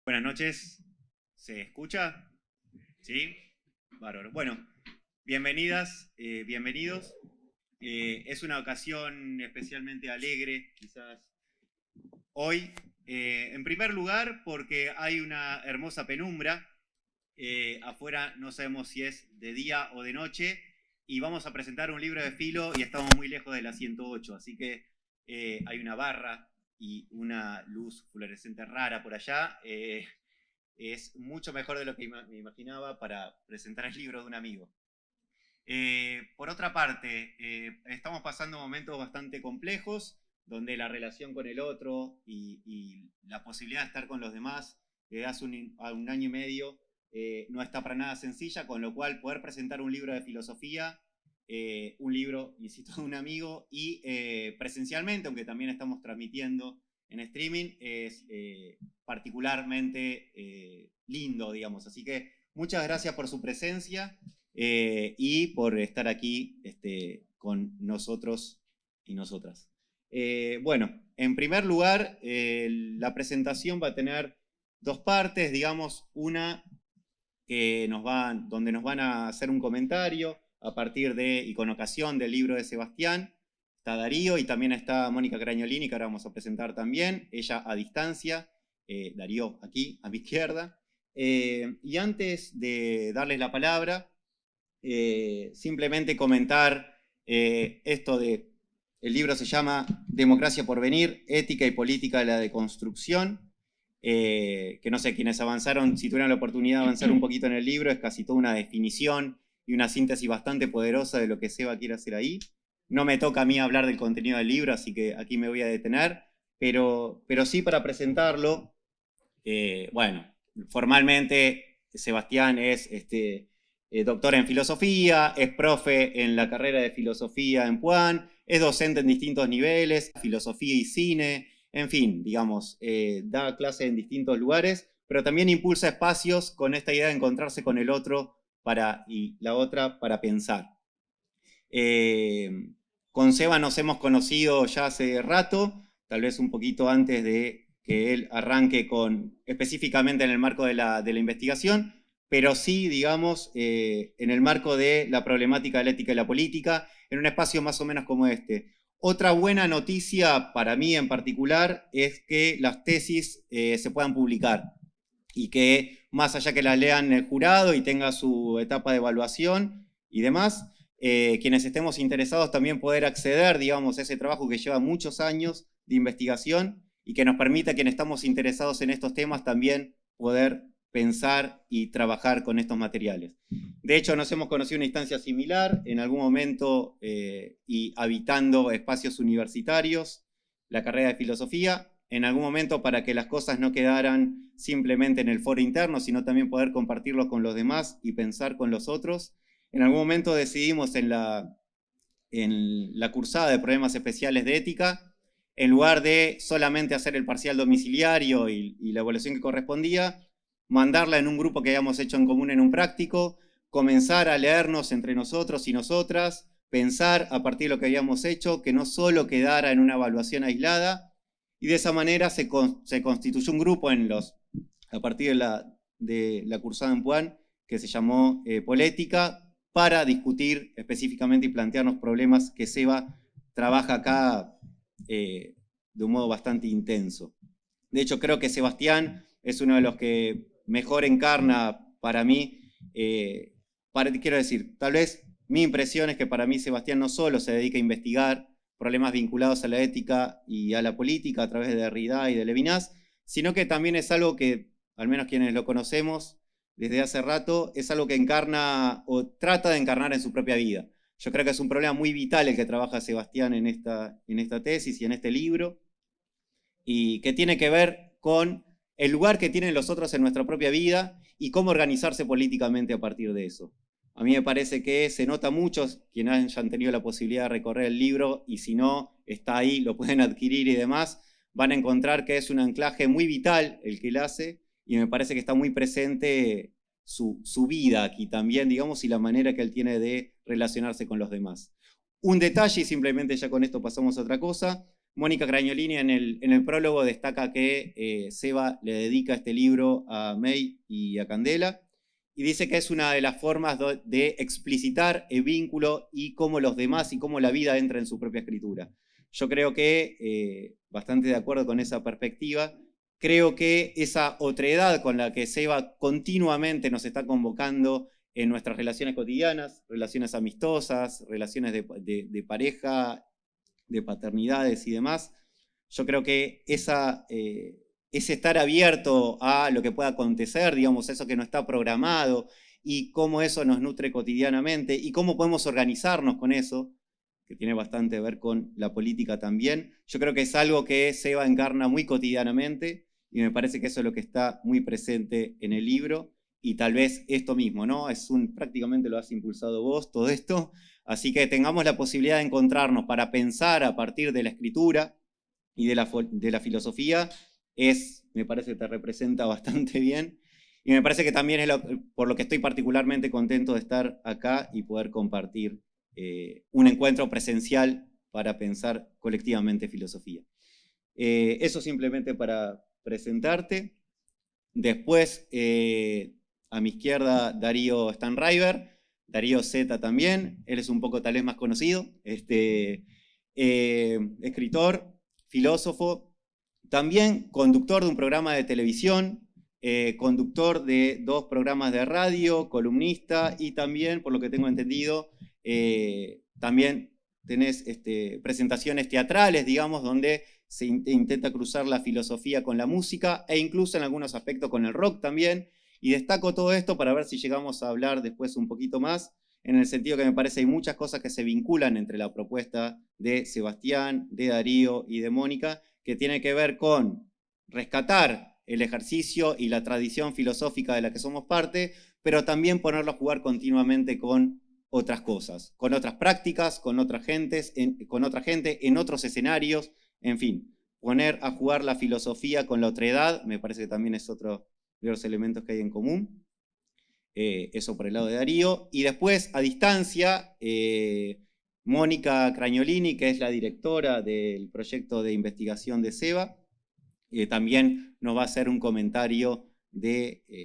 Buenas noches, ¿se escucha? ¿Sí? Bárbaro. Bueno, bienvenidas, bienvenidos. Es una ocasión especialmente alegre, quizás hoy. En primer lugar, porque hay una hermosa penumbra. Afuera no sabemos si es de día o de noche. Y vamos a presentar un libro de filo y estamos muy lejos de la 108. Así que hay una barra y una luz fluorescente rara por allá. Es mucho mejor de lo que me imaginaba para presentar el libro de un amigo. Por otra parte, estamos pasando momentos bastante complejos, donde la relación con el otro y la posibilidad de estar con los demás desde hace un año y medio no está para nada sencilla, con lo cual poder presentar un libro de filosofía, un libro, insisto, de un amigo, y presencialmente, aunque también estamos transmitiendo en streaming, es particularmente lindo, digamos. Así que muchas gracias por su presencia y por estar aquí con nosotros y nosotras. Bueno, en primer lugar, la presentación va a tener dos partes, digamos, una donde nos van a hacer un comentario a partir de y con ocasión del libro de Sebastián. Está Darío y también está Mónica Crañolini, que ahora vamos a presentar también, ella a distancia, Darío aquí a mi izquierda. Y antes de darles la palabra, simplemente comentar esto de, el libro se llama Democracia por venir, ética y política de la deconstrucción, que no sé, quienes avanzaron, si tuvieron la oportunidad de avanzar un poquito en el libro, es casi toda una definición y una síntesis bastante poderosa de lo que Seba quiere hacer ahí. No me toca a mí hablar del contenido del libro, así que aquí me voy a detener, pero sí para presentarlo, bueno, formalmente Sebastián es doctor en filosofía, es profe en la carrera de filosofía en Puan, es docente en distintos niveles, filosofía y cine, en fin, digamos, da clases en distintos lugares, pero también impulsa espacios con esta idea de encontrarse con el otro y la otra para pensar. Con Seba nos hemos conocido ya hace rato, tal vez un poquito antes de que él arranque específicamente en el marco de la investigación, pero sí, digamos, en el marco de la problemática de la ética y la política, en un espacio más o menos como este. Otra buena noticia para mí en particular es que las tesis se puedan publicar y que más allá que las lean el jurado y tenga su etapa de evaluación y demás, quienes estemos interesados también poder acceder, digamos, a ese trabajo que lleva muchos años de investigación y que nos permite a quienes estamos interesados en estos temas también poder pensar y trabajar con estos materiales. De hecho, nos hemos conocido en una instancia similar, en algún momento y habitando espacios universitarios, la carrera de filosofía, en algún momento para que las cosas no quedaran simplemente en el foro interno, sino también poder compartirlo con los demás y pensar con los otros. En algún momento decidimos en la cursada de problemas especiales de ética, en lugar de solamente hacer el parcial domiciliario y la evaluación que correspondía, mandarla en un grupo que habíamos hecho en común en un práctico, comenzar a leernos entre nosotros y nosotras, pensar a partir de lo que habíamos hecho, que no solo quedara en una evaluación aislada, y de esa manera se constituyó un grupo a partir de la cursada en Puan, que se llamó Polética, para discutir específicamente y plantearnos problemas que Seba trabaja acá de un modo bastante intenso. De hecho, creo que Sebastián es uno de los que mejor encarna para mí, quiero decir, tal vez mi impresión es que para mí Sebastián no solo se dedica a investigar problemas vinculados a la ética y a la política a través de Derrida y de Levinas, sino que también es algo que, al menos quienes lo conocemos desde hace rato, es algo que encarna o trata de encarnar en su propia vida. Yo creo que es un problema muy vital el que trabaja Sebastián en esta tesis y en este libro, y que tiene que ver con el lugar que tienen los otros en nuestra propia vida y cómo organizarse políticamente a partir de eso. A mí me parece que se nota mucho, quienes hayan tenido la posibilidad de recorrer el libro, y si no, está ahí, lo pueden adquirir y demás, van a encontrar que es un anclaje muy vital el que él hace, y me parece que está muy presente su vida aquí también, digamos, y la manera que él tiene de relacionarse con los demás. Un detalle, y simplemente ya con esto pasamos a otra cosa. Mónica Cragnolini en el prólogo destaca que Seba le dedica este libro a May y a Candela, y dice que es una de las formas de explicitar el vínculo y cómo los demás y cómo la vida entra en su propia escritura. Yo creo que, bastante de acuerdo con esa perspectiva, creo que esa otredad con la que Seba continuamente nos está convocando en nuestras relaciones cotidianas, relaciones amistosas, relaciones de pareja, de paternidades y demás, yo creo que ese estar abierto a lo que pueda acontecer, digamos, eso que no está programado, y cómo eso nos nutre cotidianamente, y cómo podemos organizarnos con eso, que tiene bastante que ver con la política también, yo creo que es algo que Seba encarna muy cotidianamente, y me parece que eso es lo que está muy presente en el libro, y tal vez esto mismo, ¿no? Prácticamente lo has impulsado vos, todo esto, así que tengamos la posibilidad de encontrarnos para pensar a partir de la escritura y de la filosofía, me parece que te representa bastante bien, y me parece que también es por lo que estoy particularmente contento de estar acá y poder compartir un encuentro presencial para pensar colectivamente filosofía. Eso simplemente para presentarte. Después, a mi izquierda, Darío Stanriver, Darío Z también, él es un poco tal vez más conocido, escritor, filósofo, también conductor de un programa de televisión, conductor de 2 programas de radio, columnista, y también, por lo que tengo entendido, también tenés presentaciones teatrales, digamos, donde se intenta cruzar la filosofía con la música, e incluso en algunos aspectos con el rock también, y destaco todo esto para ver si llegamos a hablar después un poquito más, en el sentido que me parece que hay muchas cosas que se vinculan entre la propuesta de Sebastián, de Darío y de Mónica, que tiene que ver con rescatar el ejercicio y la tradición filosófica de la que somos parte, pero también ponerlo a jugar continuamente con otras cosas, con otras prácticas, con otras gentes, con otra gente, en otros escenarios, en fin, poner a jugar la filosofía con la otredad, me parece que también es otro de los elementos que hay en común. Eso por el lado de Darío. Y después, a distancia, Mónica Cragnolini, que es la directora del proyecto de investigación de SEBA, también nos va a hacer un comentario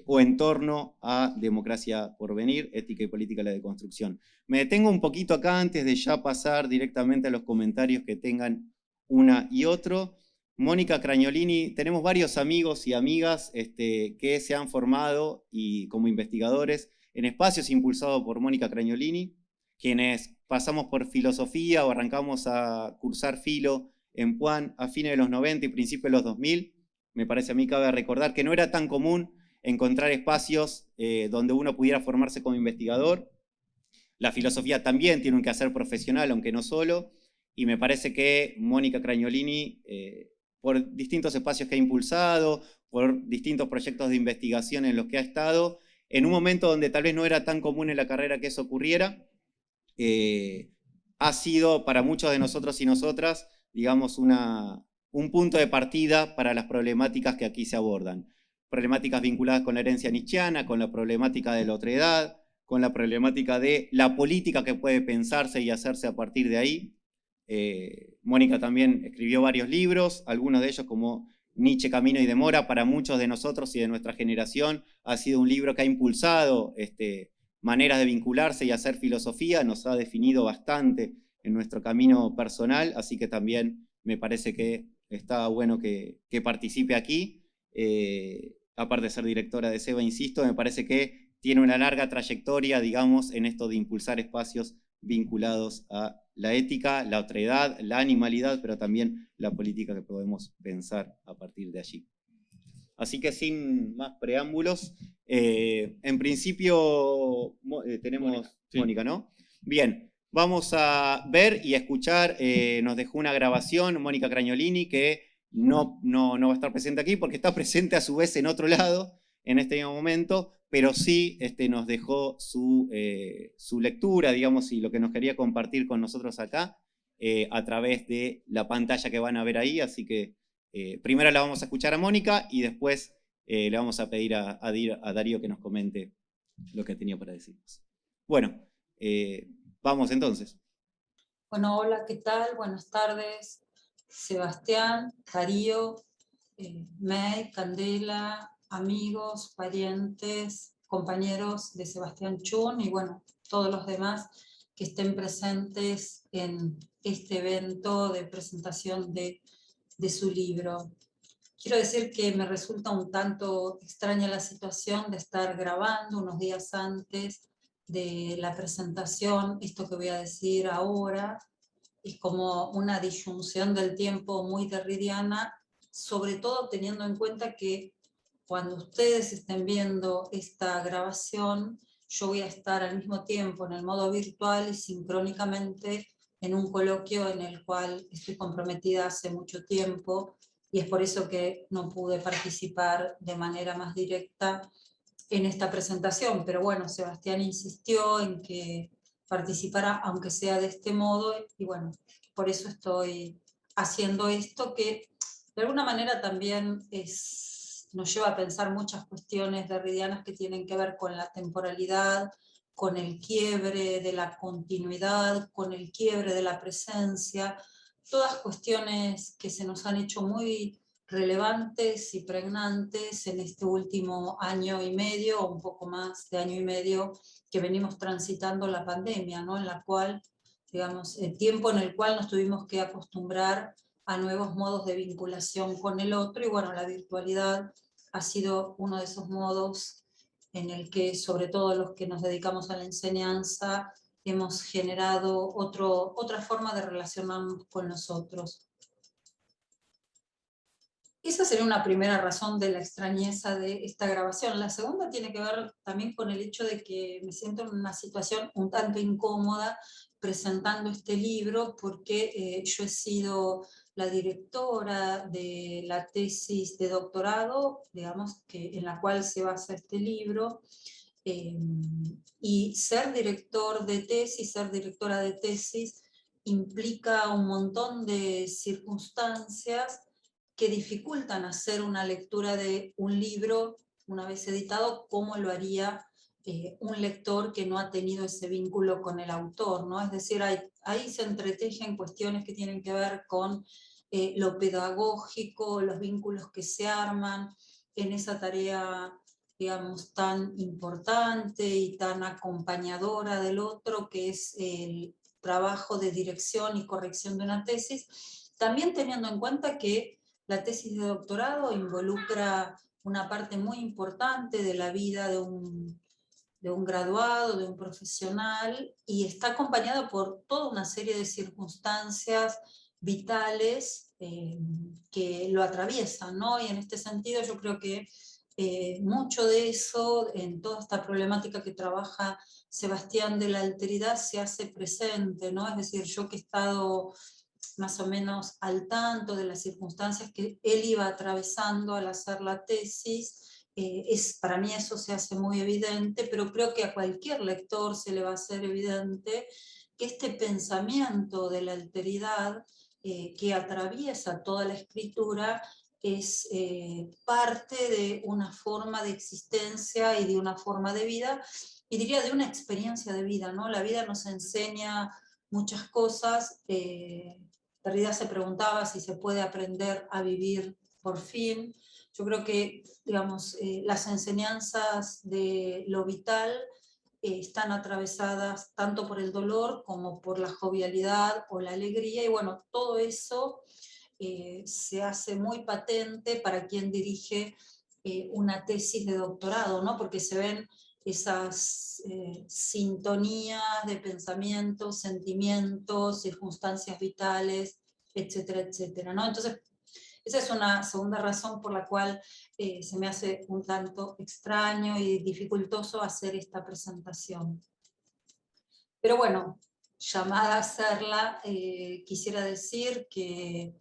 o en torno a Democracia por Venir, Ética y Política de la Deconstrucción. Me detengo un poquito acá antes de ya pasar directamente a los comentarios que tengan una y otro. Mónica Cragnolini, tenemos varios amigos y amigas que se han formado como investigadores en espacios impulsados por Mónica Cragnolini, quienes pasamos por filosofía o arrancamos a cursar filo en Puan a fines de los 90 y principios de los 2000. Me parece a mí cabe recordar que no era tan común encontrar espacios donde uno pudiera formarse como investigador. La filosofía también tiene un quehacer profesional, aunque no solo, y me parece que Mónica Cragnolini, por distintos espacios que ha impulsado, por distintos proyectos de investigación en los que ha estado, en un momento donde tal vez no era tan común en la carrera que eso ocurriera, ha sido para muchos de nosotros y nosotras, digamos, un punto de partida para las problemáticas que aquí se abordan. Problemáticas vinculadas con la herencia nietzscheana, con la problemática de la otredad, con la problemática de la política que puede pensarse y hacerse a partir de ahí. Mónica también escribió varios libros, algunos de ellos como Nietzsche, Camino y Demora, para muchos de nosotros y de nuestra generación ha sido un libro que ha impulsado maneras de vincularse y hacer filosofía, nos ha definido bastante en nuestro camino personal, así que también me parece que está bueno que participe aquí. Aparte de ser directora de SEBA, insisto, me parece que tiene una larga trayectoria, digamos, en esto de impulsar espacios vinculados a la ética, la otredad, la animalidad, pero también la política que podemos pensar a partir de allí. Así que sin más preámbulos, en principio tenemos Mónica, ¿no? Bien, vamos a ver y a escuchar, nos dejó una grabación Mónica Cragnolini, que no va a estar presente aquí porque está presente a su vez en otro lado en este mismo momento, pero sí nos dejó su lectura, digamos, y lo que nos quería compartir con nosotros acá, a través de la pantalla que van a ver ahí, así que primero la vamos a escuchar a Mónica y después le vamos a pedir a Darío que nos comente lo que tenía para decirnos. Bueno, vamos entonces. Bueno, hola, ¿qué tal? Buenas tardes. Sebastián, Darío, May, Candela, amigos, parientes, compañeros de Sebastián Chun y bueno, todos los demás que estén presentes en este evento de presentación de su libro. Quiero decir que me resulta un tanto extraña la situación de estar grabando unos días antes de la presentación, esto que voy a decir ahora, es como una disyunción del tiempo muy derridiana, sobre todo teniendo en cuenta que cuando ustedes estén viendo esta grabación, yo voy a estar al mismo tiempo en el modo virtual y sincrónicamente en un coloquio en el cual estoy comprometida hace mucho tiempo y es por eso que no pude participar de manera más directa en esta presentación. Pero bueno, Sebastián insistió en que participara aunque sea de este modo y bueno, por eso estoy haciendo esto que de alguna manera también nos lleva a pensar muchas cuestiones derridianas que tienen que ver con la temporalidad, con el quiebre de la continuidad, con el quiebre de la presencia, todas cuestiones que se nos han hecho muy relevantes y pregnantes en este último año y medio, o un poco más de año y medio, que venimos transitando la pandemia, ¿no? En la cual, digamos, el tiempo en el cual nos tuvimos que acostumbrar a nuevos modos de vinculación con el otro, y bueno, la virtualidad ha sido uno de esos modos en el que, sobre todo los que nos dedicamos a la enseñanza, hemos generado otra forma de relacionarnos con nosotros. Esa sería una primera razón de la extrañeza de esta grabación. La segunda tiene que ver también con el hecho de que me siento en una situación un tanto incómoda presentando este libro porque yo he sido la directora de la tesis de doctorado, digamos, en la cual se basa este libro, y ser director de tesis, ser directora de tesis, implica un montón de circunstancias que dificultan hacer una lectura de un libro una vez editado, como lo haría un lector que no ha tenido ese vínculo con el autor, ¿no? Es decir, ahí se entretejen cuestiones que tienen que ver con lo pedagógico, los vínculos que se arman en esa tarea, digamos, tan importante y tan acompañadora del otro, que es el trabajo de dirección y corrección de una tesis, también teniendo en cuenta que la tesis de doctorado involucra una parte muy importante de la vida de un graduado, de un profesional, y está acompañado por toda una serie de circunstancias vitales que lo atraviesan, ¿no? Y en este sentido yo creo que mucho de eso, en toda esta problemática que trabaja Sebastián de la alteridad, se hace presente, ¿no? Es decir, yo que he estado más o menos al tanto de las circunstancias que él iba atravesando al hacer la tesis, para mí eso se hace muy evidente, pero creo que a cualquier lector se le va a hacer evidente que este pensamiento de la alteridad que atraviesa toda la escritura es parte de una forma de existencia y de una forma de vida, y diría de una experiencia de vida, ¿no? La vida nos enseña muchas cosas. Derrida se preguntaba si se puede aprender a vivir por fin. Yo creo que, digamos, las enseñanzas de lo vital están atravesadas tanto por el dolor como por la jovialidad o la alegría, y bueno, todo eso se hace muy patente para quien dirige una tesis de doctorado, ¿no? Porque se ven esas sintonías de pensamientos, sentimientos, circunstancias vitales, etcétera, etcétera, ¿no? Entonces, esa es una segunda razón por la cual se me hace un tanto extraño y dificultoso hacer esta presentación. Pero bueno, llamada a hacerla, quisiera decir que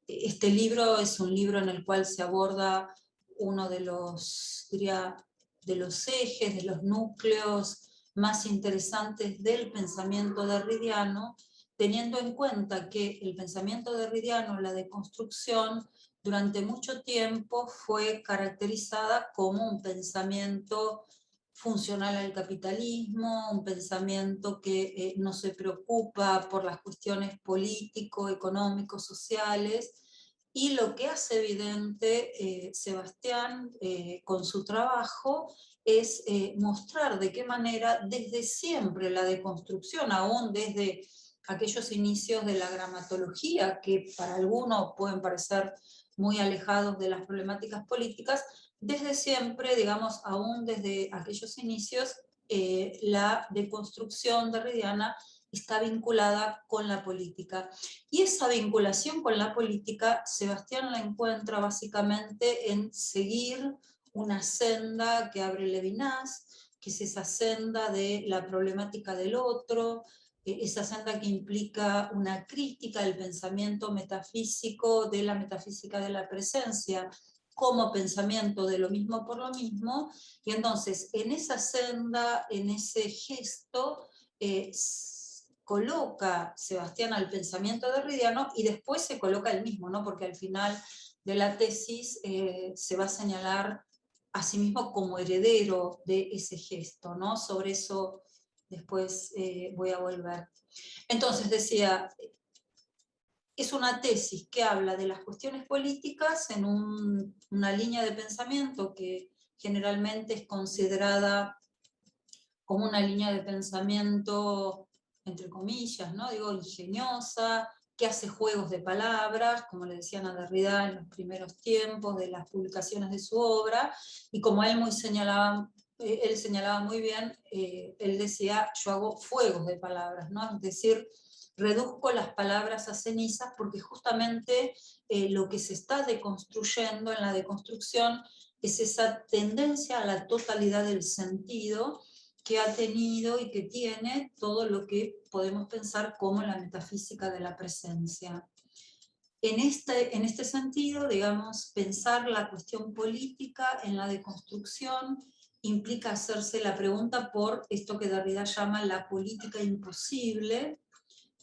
este libro es un libro en el cual se aborda uno de los, diría, de los ejes, de los núcleos más interesantes del pensamiento derridiano, teniendo en cuenta que el pensamiento derridiano, la deconstrucción, durante mucho tiempo fue caracterizada como un pensamiento funcional al capitalismo, un pensamiento que no se preocupa por las cuestiones político, económico, sociales, y lo que hace evidente Sebastián con su trabajo es mostrar de qué manera desde siempre la deconstrucción, aún desde aquellos inicios de la gramatología, que para algunos pueden parecer muy alejados de las problemáticas políticas, desde siempre, digamos, aún desde aquellos inicios, la deconstrucción derridiana está vinculada con la política. Y esa vinculación con la política, Sebastián la encuentra básicamente en seguir una senda que abre Levinas, que es esa senda de la problemática del otro, esa senda que implica una crítica del pensamiento metafísico, de la metafísica de la presencia, como pensamiento de lo mismo por lo mismo, y entonces en esa senda, en ese gesto, coloca Sebastián al pensamiento derridiano y después se coloca él mismo, ¿no? Porque al final de la tesis se va a señalar a sí mismo como heredero de ese gesto, ¿no? Sobre eso después voy a volver. Entonces decía, es una tesis que habla de las cuestiones políticas en una línea de pensamiento que generalmente es considerada como una línea de pensamiento, entre comillas, ¿no? Digo, ingeniosa, que hace juegos de palabras, como le decían a Derrida en los primeros tiempos de las publicaciones de su obra, y como él señalaba muy bien, él decía, yo hago fuegos de palabras, ¿no? Es decir, reduzco las palabras a cenizas porque justamente lo que se está deconstruyendo en la deconstrucción es esa tendencia a la totalidad del sentido que ha tenido y que tiene todo lo que podemos pensar como la metafísica de la presencia. En este sentido, digamos, pensar la cuestión política en la deconstrucción implica hacerse la pregunta por esto que Derrida llama la política imposible,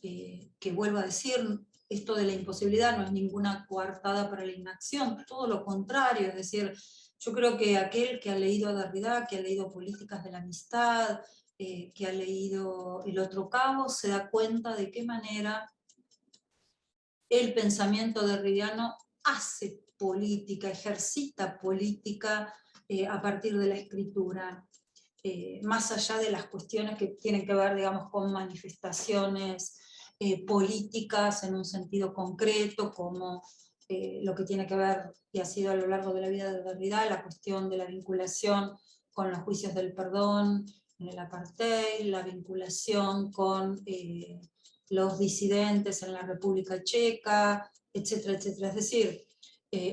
que vuelvo a decir, esto de la imposibilidad no es ninguna coartada para la inacción, todo lo contrario, es decir, yo creo que aquel que ha leído a Derrida, que ha leído Políticas de la Amistad, que ha leído El otro cabo, se da cuenta de qué manera el pensamiento derridiano hace política, ejercita política a partir de la escritura, más allá de las cuestiones que tienen que ver, digamos, con manifestaciones políticas en un sentido concreto, como lo que tiene que ver, y ha sido a lo largo de la vida de Derrida, la cuestión de la vinculación con los juicios del perdón en el apartheid, la vinculación con los disidentes en la República Checa, etcétera, etcétera. Es decir,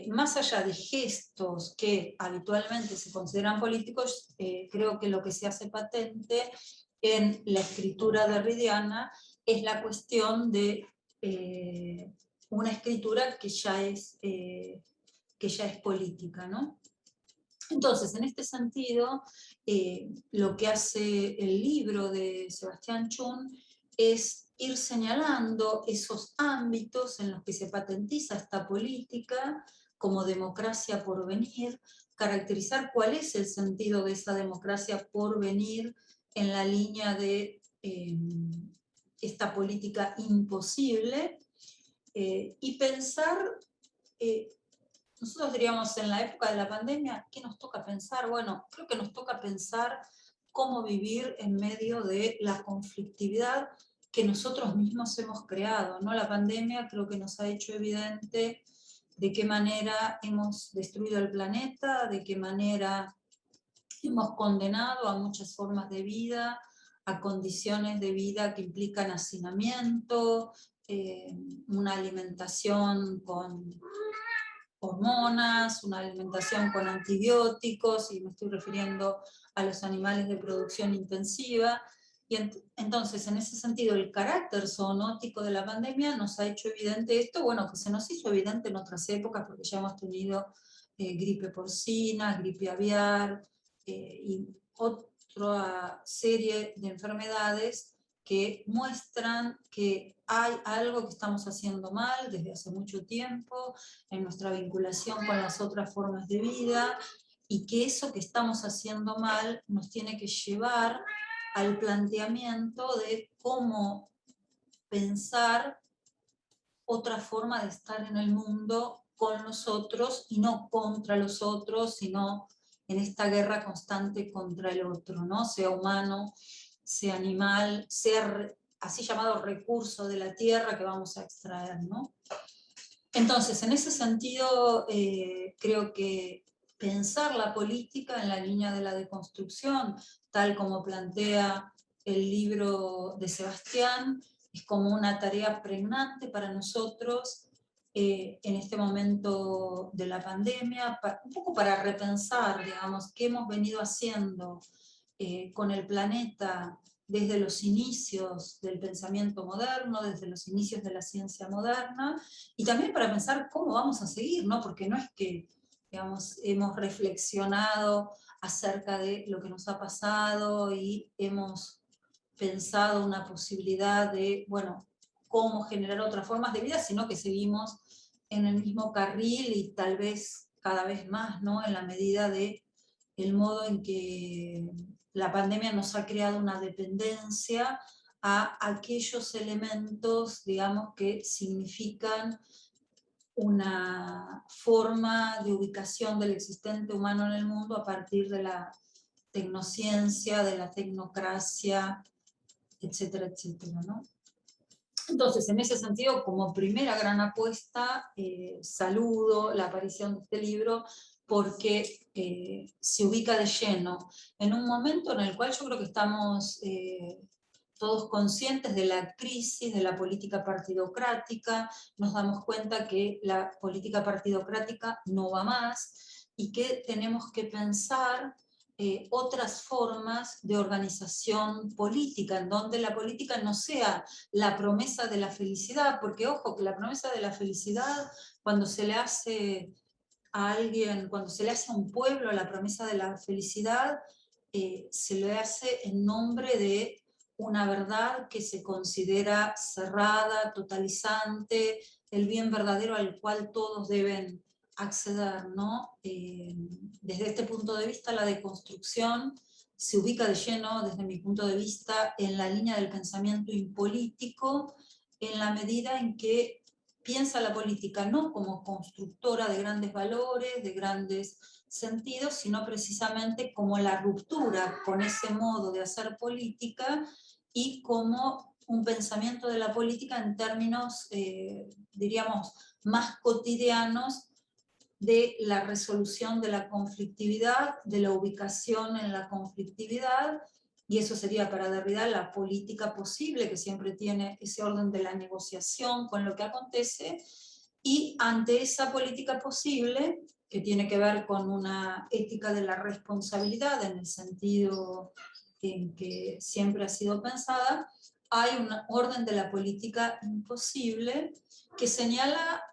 más allá de gestos que habitualmente se consideran políticos, creo que lo que se hace patente en la escritura derridiana es la cuestión de una escritura que ya es política, ¿no? Entonces, en este sentido, lo que hace el libro de Sebastián Chun es ir señalando esos ámbitos en los que se patentiza esta política como democracia por venir, caracterizar cuál es el sentido de esa democracia por venir en la línea de esta política imposible, y pensar, nosotros diríamos en la época de la pandemia, ¿qué nos toca pensar? Bueno, creo que nos toca pensar cómo vivir en medio de la conflictividad que nosotros mismos hemos creado, ¿no? La pandemia creo que nos ha hecho evidente de qué manera hemos destruido el planeta, de qué manera hemos condenado a muchas formas de vida, a condiciones de vida que implican hacinamiento, una alimentación con hormonas, una alimentación con antibióticos, y me estoy refiriendo a los animales de producción intensiva. Y entonces, en ese sentido, el carácter zoonótico de la pandemia nos ha hecho evidente esto, bueno, que se nos hizo evidente en otras épocas, porque ya hemos tenido gripe porcina, gripe aviar, y otra serie de enfermedades que muestran que hay algo que estamos haciendo mal desde hace mucho tiempo en nuestra vinculación con las otras formas de vida, y que eso que estamos haciendo mal nos tiene que llevar al planteamiento de cómo pensar otra forma de estar en el mundo con los otros y no contra los otros, sino en esta guerra constante contra el otro, ¿no? Sea humano, sea animal, sea así llamado recurso de la tierra que vamos a extraer, ¿no? Entonces, en ese sentido, creo que pensar la política en la línea de la deconstrucción, tal como plantea el libro de Sebastián, es como una tarea pregnante para nosotros en este momento de la pandemia, un poco para repensar, digamos, qué hemos venido haciendo con el planeta desde los inicios del pensamiento moderno, desde los inicios de la ciencia moderna, y también para pensar cómo vamos a seguir, ¿no? Porque no es que, digamos, hemos reflexionado acerca de lo que nos ha pasado y hemos pensado una posibilidad de, bueno, cómo generar otras formas de vida, sino que seguimos en el mismo carril y tal vez cada vez más, ¿no? En la medida de el modo en que la pandemia nos ha creado una dependencia a aquellos elementos, digamos, que significan una forma de ubicación del existente humano en el mundo a partir de la tecnociencia, de la tecnocracia, etcétera, etcétera, ¿no? Entonces, en ese sentido, como primera gran apuesta, saludo la aparición de este libro porque se ubica de lleno en un momento en el cual yo creo que estamos todos conscientes de la crisis de la política partidocrática, nos damos cuenta que la política partidocrática no va más y que tenemos que pensar otras formas de organización política, en donde la política no sea la promesa de la felicidad, porque ojo, que la promesa de la felicidad, cuando se le hace a alguien, cuando se le hace a un pueblo la promesa de la felicidad, se le hace en nombre de una verdad que se considera cerrada, totalizante, el bien verdadero al cual todos deben acceder, ¿no? Desde este punto de vista, la deconstrucción se ubica de lleno, desde mi punto de vista, en la línea del pensamiento impolítico, en la medida en que piensa la política no como constructora de grandes valores, de grandes sentidos, sino precisamente como la ruptura con ese modo de hacer política y como un pensamiento de la política en términos, diríamos, más cotidianos de la resolución de la conflictividad, de la ubicación en la conflictividad, y eso sería para Derrida la política posible, que siempre tiene ese orden de la negociación con lo que acontece, y ante esa política posible, que tiene que ver con una ética de la responsabilidad en el sentido en que siempre ha sido pensada, hay un orden de la política imposible que señala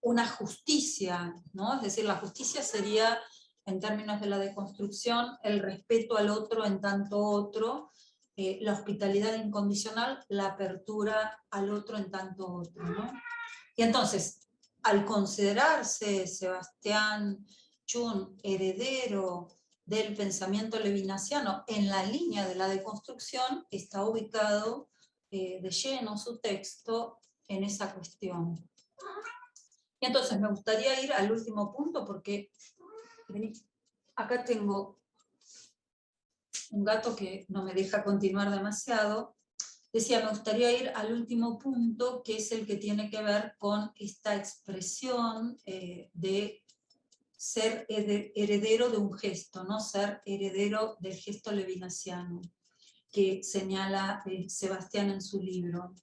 una justicia, ¿no? Es decir, la justicia sería, en términos de la deconstrucción, el respeto al otro en tanto otro, la hospitalidad incondicional, la apertura al otro en tanto otro, ¿no? Y entonces, al considerarse Sebastián Chun heredero del pensamiento levinasiano en la línea de la deconstrucción, está ubicado de lleno su texto en esa cuestión. Y entonces me gustaría ir al último punto porque acá tengo un gato que no me deja continuar demasiado. Decía, me gustaría ir al último punto, que es el que tiene que ver con esta expresión de ser heredero de un gesto, ¿no? Ser heredero del gesto levinasiano, que señala Sebastián en su libro.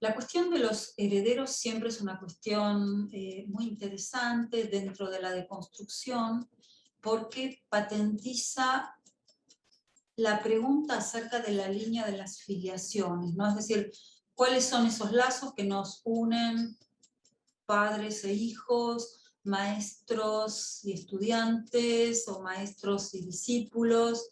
La cuestión de los herederos siempre es una cuestión muy interesante dentro de la deconstrucción, porque patentiza la pregunta acerca de la línea de las filiaciones, ¿no? Es decir, ¿cuáles son esos lazos que nos unen padres e hijos, maestros y estudiantes, o maestros y discípulos?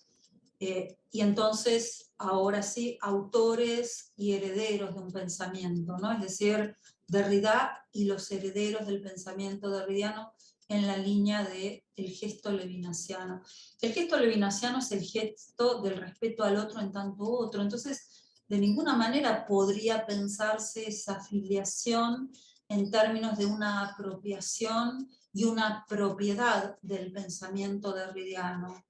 Y entonces, ahora sí, autores y herederos de un pensamiento, ¿no? Es decir, Derrida y los herederos del pensamiento derridiano en la línea del gesto levinasiano. El gesto levinasiano es el gesto del respeto al otro en tanto otro, entonces de ninguna manera podría pensarse esa filiación en términos de una apropiación y una propiedad del pensamiento derridiano.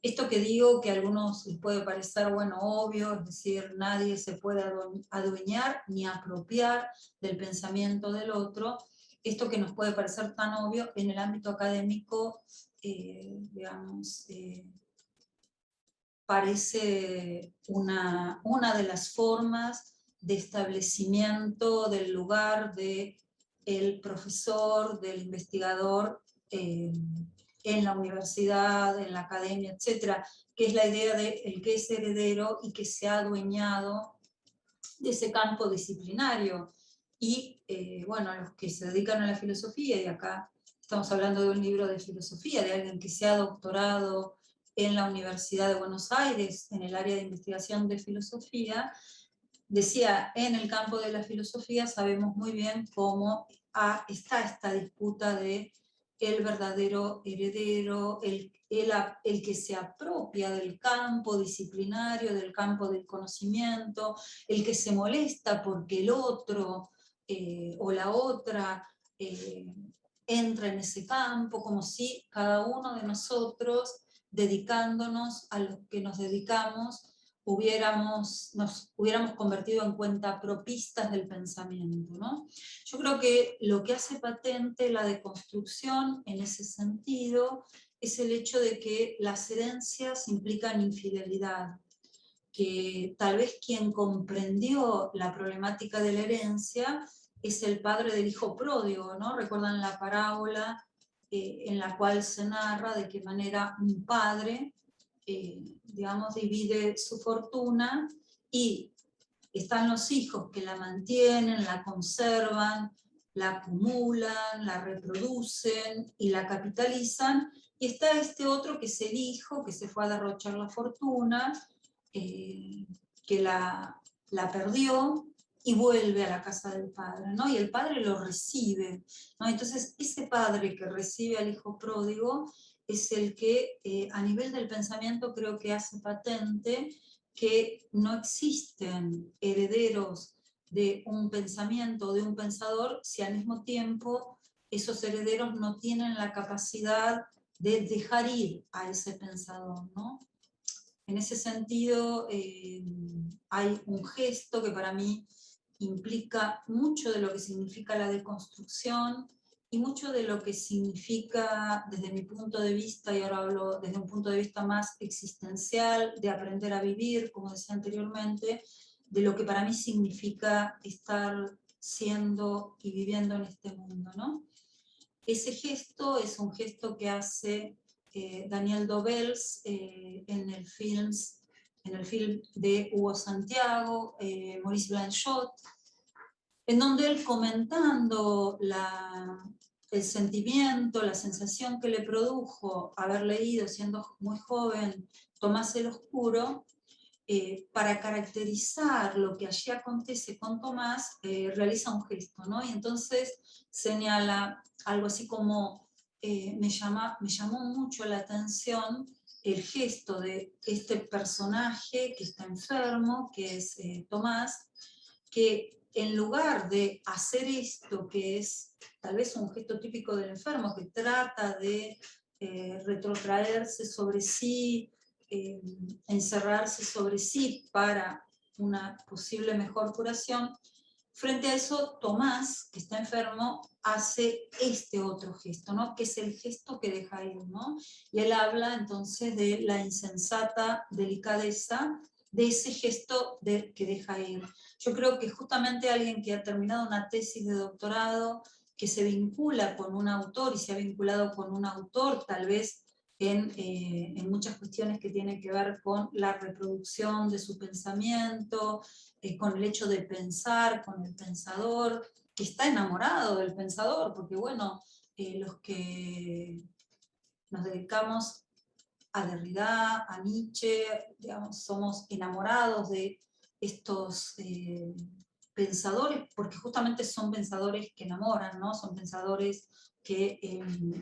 Esto que digo, que a algunos les puede parecer, bueno, obvio, es decir, nadie se puede adueñar ni apropiar del pensamiento del otro, esto que nos puede parecer tan obvio en el ámbito académico, digamos, parece una de las formas de establecimiento del lugar del profesor, del investigador, en la universidad, en la academia, etcétera, que es la idea de el que es heredero y que se ha adueñado de ese campo disciplinario. Y bueno, los que se dedican a la filosofía, y acá estamos hablando de un libro de filosofía, de alguien que se ha doctorado en la Universidad de Buenos Aires, en el área de investigación de filosofía, decía, en el campo de la filosofía sabemos muy bien cómo está esta disputa de el verdadero heredero, el que se apropia del campo disciplinario, del campo del conocimiento, el que se molesta porque el otro o la otra entra en ese campo, como si cada uno de nosotros, dedicándonos a lo que nos dedicamos, nos hubiéramos convertido en cuentapropistas del pensamiento, ¿no? Yo creo que lo que hace patente la deconstrucción en ese sentido es el hecho de que las herencias implican infidelidad, que tal vez quien comprendió la problemática de la herencia es el padre del hijo pródigo, ¿no? ¿Recuerdan la parábola en la cual se narra de qué manera un padre digamos, divide su fortuna y están los hijos que la mantienen, la conservan, la acumulan, la reproducen y la capitalizan, y está este otro que es el hijo que se fue a derrochar la fortuna, que la perdió y vuelve a la casa del padre, ¿no? Y el padre lo recibe, ¿no? Entonces ese padre que recibe al hijo pródigo es el que a nivel del pensamiento creo que hace patente que no existen herederos de un pensamiento, de un pensador, si al mismo tiempo esos herederos no tienen la capacidad de dejar ir a ese pensador, ¿no? En ese sentido, hay un gesto que para mí implica mucho de lo que significa la deconstrucción y mucho de lo que significa, desde mi punto de vista, y ahora hablo desde un punto de vista más existencial, de aprender a vivir, como decía anteriormente, de lo que para mí significa estar siendo y viviendo en este mundo, ¿no? Ese gesto es un gesto que hace Daniel Dobels en el film de Hugo Santiago, Maurice Blanchot, en donde él comentando el sentimiento, la sensación que le produjo haber leído siendo muy joven Tomás el Oscuro, para caracterizar lo que allí acontece con Tomás, realiza un gesto, ¿no? Y entonces señala algo así como, me llamó mucho la atención el gesto de este personaje que está enfermo, que es Tomás, que en lugar de hacer esto, que es tal vez un gesto típico del enfermo, que trata de retrotraerse sobre sí, encerrarse sobre sí para una posible mejor curación, frente a eso Tomás, que está enfermo, hace este otro gesto, ¿no? Que es el gesto que deja ir, ¿no? Y él habla entonces de la insensata delicadeza de ese gesto que deja ir. Yo creo que justamente alguien que ha terminado una tesis de doctorado, que se vincula con un autor y se ha vinculado con un autor, tal vez en muchas cuestiones que tienen que ver con la reproducción de su pensamiento, con el hecho de pensar, con el pensador, que está enamorado del pensador, porque bueno, los que nos dedicamos a Derrida, a Nietzsche, digamos, somos enamorados de estos pensadores, porque justamente son pensadores que enamoran, ¿no? Son pensadores que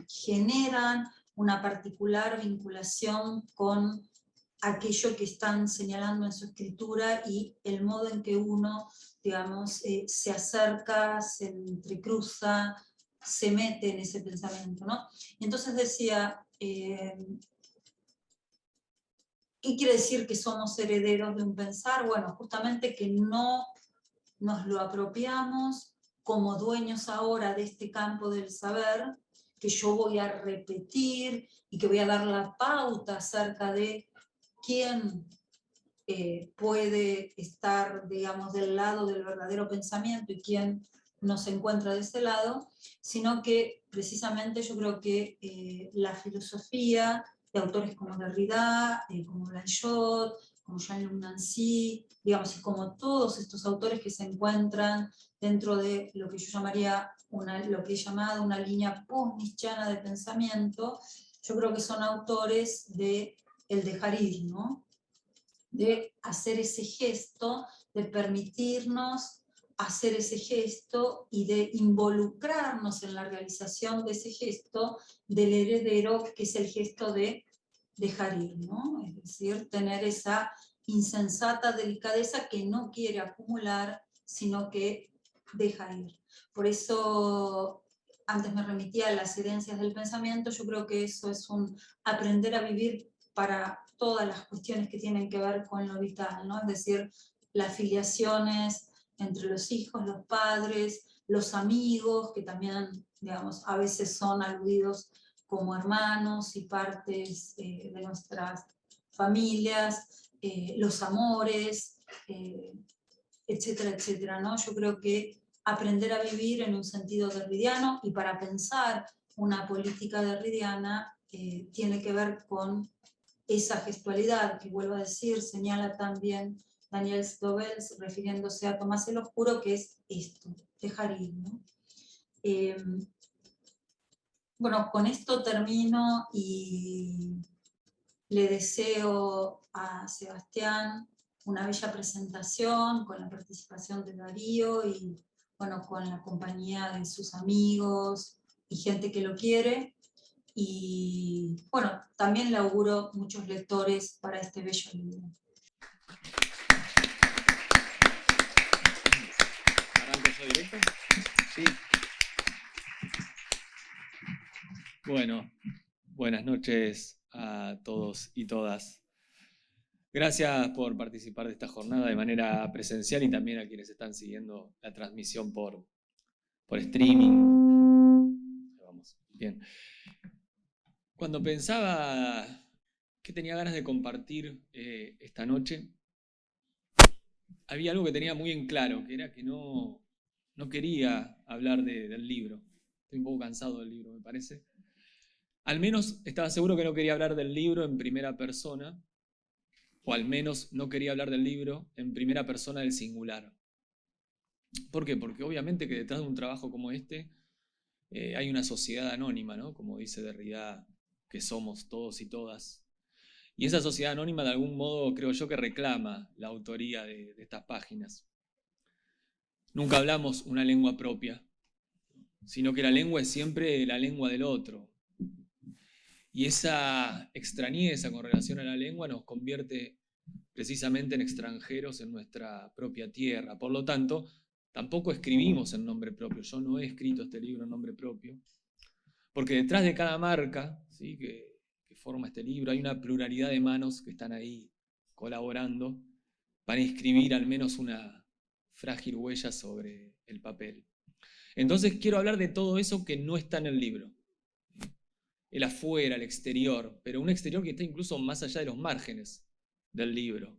generan una particular vinculación con aquello que están señalando en su escritura y el modo en que uno, digamos, se acerca, se entrecruza, se mete en ese pensamiento, ¿no? Y entonces decía, ¿qué quiere decir que somos herederos de un pensar? Bueno, justamente que no nos lo apropiamos como dueños ahora de este campo del saber, que yo voy a repetir y que voy a dar la pauta acerca de quién puede estar, digamos, del lado del verdadero pensamiento y quién no se encuentra de ese lado, sino que precisamente yo creo que la filosofía de autores como Derrida, como Blanchot, como Jean-Luc Nancy, digamos, y como todos estos autores que se encuentran dentro de lo que yo llamaría lo que he llamado una línea post-nietzscheana de pensamiento, yo creo que son autores de el dejar ir, ¿no? De hacer ese gesto, de permitirnos hacer ese gesto y de involucrarnos en la realización de ese gesto del heredero, que es el gesto de dejar ir, ¿no? Es decir, tener esa insensata delicadeza que no quiere acumular, sino que deja ir. Por eso, antes me remitía a las herencias del pensamiento, yo creo que eso es un aprender a vivir para todas las cuestiones que tienen que ver con lo vital, ¿no? Es decir, las filiaciones entre los hijos, los padres, los amigos, que también, digamos, a veces son aludidos como hermanos y partes de nuestras familias, los amores, etcétera, etcétera, ¿no? Yo creo que aprender a vivir en un sentido derridiano, y para pensar una política derridiana tiene que ver con esa gestualidad, que vuelvo a decir, señala también Daniel Dobels, refiriéndose a Tomás el Oscuro, que es esto, dejar ir, ¿no? Bueno, con esto termino y le deseo a Sebastián una bella presentación con la participación de Darío y bueno, con la compañía de sus amigos y gente que lo quiere. Y bueno, también le auguro muchos lectores para este bello libro. ¿Arranco yo directo? Sí. Bueno, buenas noches a todos y todas. Gracias por participar de esta jornada de manera presencial y también a quienes están siguiendo la transmisión por streaming. Vamos, bien. Cuando pensaba que tenía ganas de compartir esta noche, había algo que tenía muy en claro, que era que no quería hablar del libro. Estoy un poco cansado del libro, me parece. Al menos estaba seguro que no quería hablar del libro en primera persona, o al menos no quería hablar del libro en primera persona del singular. ¿Por qué? Porque obviamente que detrás de un trabajo como este hay una sociedad anónima, ¿no? Como dice Derrida, que somos todos y todas. Y esa sociedad anónima de algún modo creo yo que reclama la autoría de estas páginas. Nunca hablamos una lengua propia, sino que la lengua es siempre la lengua del otro. Y esa extrañeza con relación a la lengua nos convierte precisamente en extranjeros en nuestra propia tierra. Por lo tanto, tampoco escribimos en nombre propio. Yo no he escrito este libro en nombre propio, porque detrás de cada marca, ¿sí?, que forma este libro hay una pluralidad de manos que están ahí colaborando para inscribir al menos una frágil huella sobre el papel. Entonces quiero hablar de todo eso que no está en el libro. El afuera, el exterior, pero un exterior que está incluso más allá de los márgenes del libro.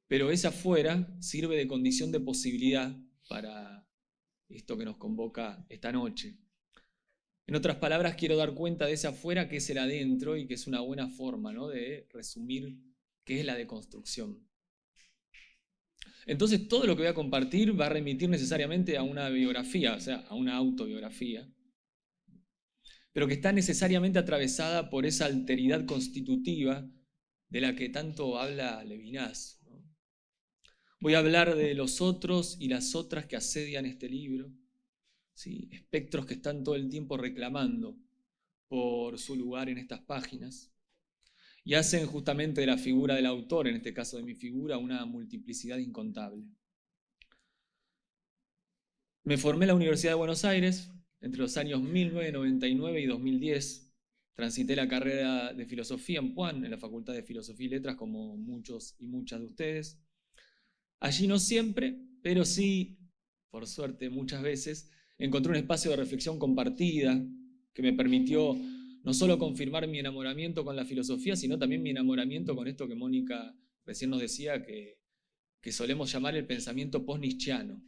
Pero ese afuera sirve de condición de posibilidad para esto que nos convoca esta noche. En otras palabras, quiero dar cuenta de ese afuera que es el adentro y que es una buena forma, ¿no?, de resumir qué es la deconstrucción. Entonces, todo lo que voy a compartir va a remitir necesariamente a una biografía, o sea, a una autobiografía, pero que está necesariamente atravesada por esa alteridad constitutiva de la que tanto habla Levinas, ¿no? Voy a hablar de los otros y las otras que asedian este libro. ¿sí? Espectros que están todo el tiempo reclamando por su lugar en estas páginas y hacen justamente de la figura del autor, en este caso de mi figura, una multiplicidad incontable. Me formé en la Universidad de Buenos Aires entre los años 1999 y 2010. Transité la carrera de filosofía en Puan, en la Facultad de Filosofía y Letras, como muchos y muchas de ustedes. Allí no siempre, pero sí, por suerte muchas veces, encontré un espacio de reflexión compartida que me permitió no solo confirmar mi enamoramiento con la filosofía, sino también mi enamoramiento con esto que Mónica recién nos decía, que solemos llamar el pensamiento post-nietzscheano.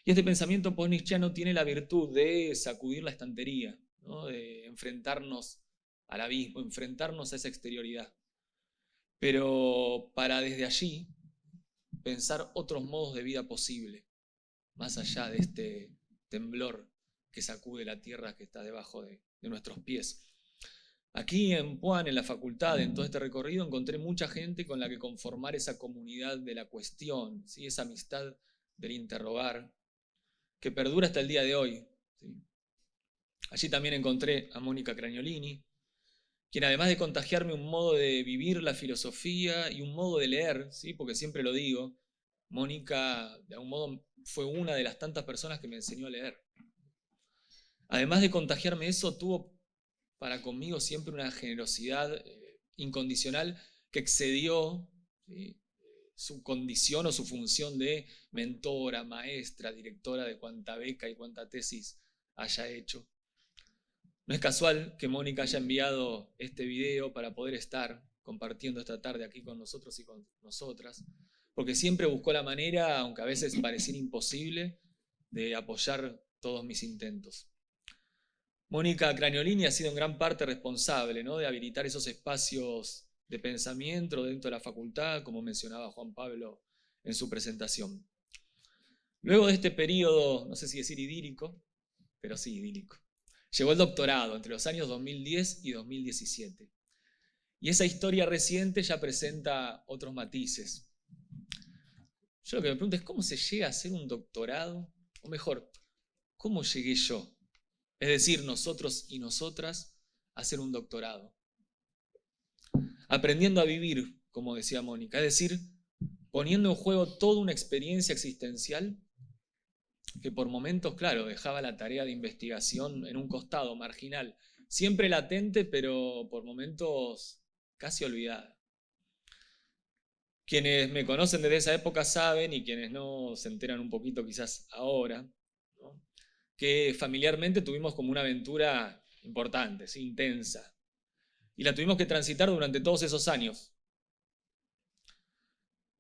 Y este pensamiento post-nietzscheano tiene la virtud de sacudir la estantería, ¿no? De enfrentarnos al abismo, enfrentarnos a esa exterioridad. Pero para desde allí pensar otros modos de vida posible, más allá de este temblor que sacude la tierra que está debajo de nuestros pies. Aquí en Puan, en la facultad, en todo este recorrido, encontré mucha gente con la que conformar esa comunidad de la cuestión, ¿sí? Esa amistad del interrogar, que perdura hasta el día de hoy, ¿sí? Allí también encontré a Mónica Craniolini, quien además de contagiarme un modo de vivir la filosofía y un modo de leer, ¿sí? Porque siempre lo digo, Mónica de algún modo fue una de las tantas personas que me enseñó a leer. Además de contagiarme eso, tuvo para conmigo siempre una generosidad incondicional que excedió, ¿sí? Su condición o su función de mentora, maestra, directora de cuanta beca y cuanta tesis haya hecho. No es casual que Mónica haya enviado este video para poder estar compartiendo esta tarde aquí con nosotros y con nosotras, porque siempre buscó la manera, aunque a veces pareciera imposible, de apoyar todos mis intentos. Mónica Craniolini ha sido en gran parte responsable, ¿no? De habilitar esos espacios de pensamiento dentro de la facultad, como mencionaba Juan Pablo en su presentación. Luego de este periodo, no sé si decir idílico, pero sí idílico, llegó el doctorado entre los años 2010 y 2017. Y esa historia reciente ya presenta otros matices. Yo lo que me pregunto es cómo se llega a hacer un doctorado, o mejor, ¿cómo llegué yo? Es decir, nosotros y nosotras a hacer un doctorado. Aprendiendo a vivir, como decía Mónica, es decir, poniendo en juego toda una experiencia existencial que por momentos, claro, dejaba la tarea de investigación en un costado marginal, siempre latente, pero por momentos casi olvidada. Quienes me conocen desde esa época saben, y quienes no se enteran un poquito quizás ahora, ¿no? Que familiarmente tuvimos como una aventura importante, ¿sí? Intensa. Y la tuvimos que transitar durante todos esos años.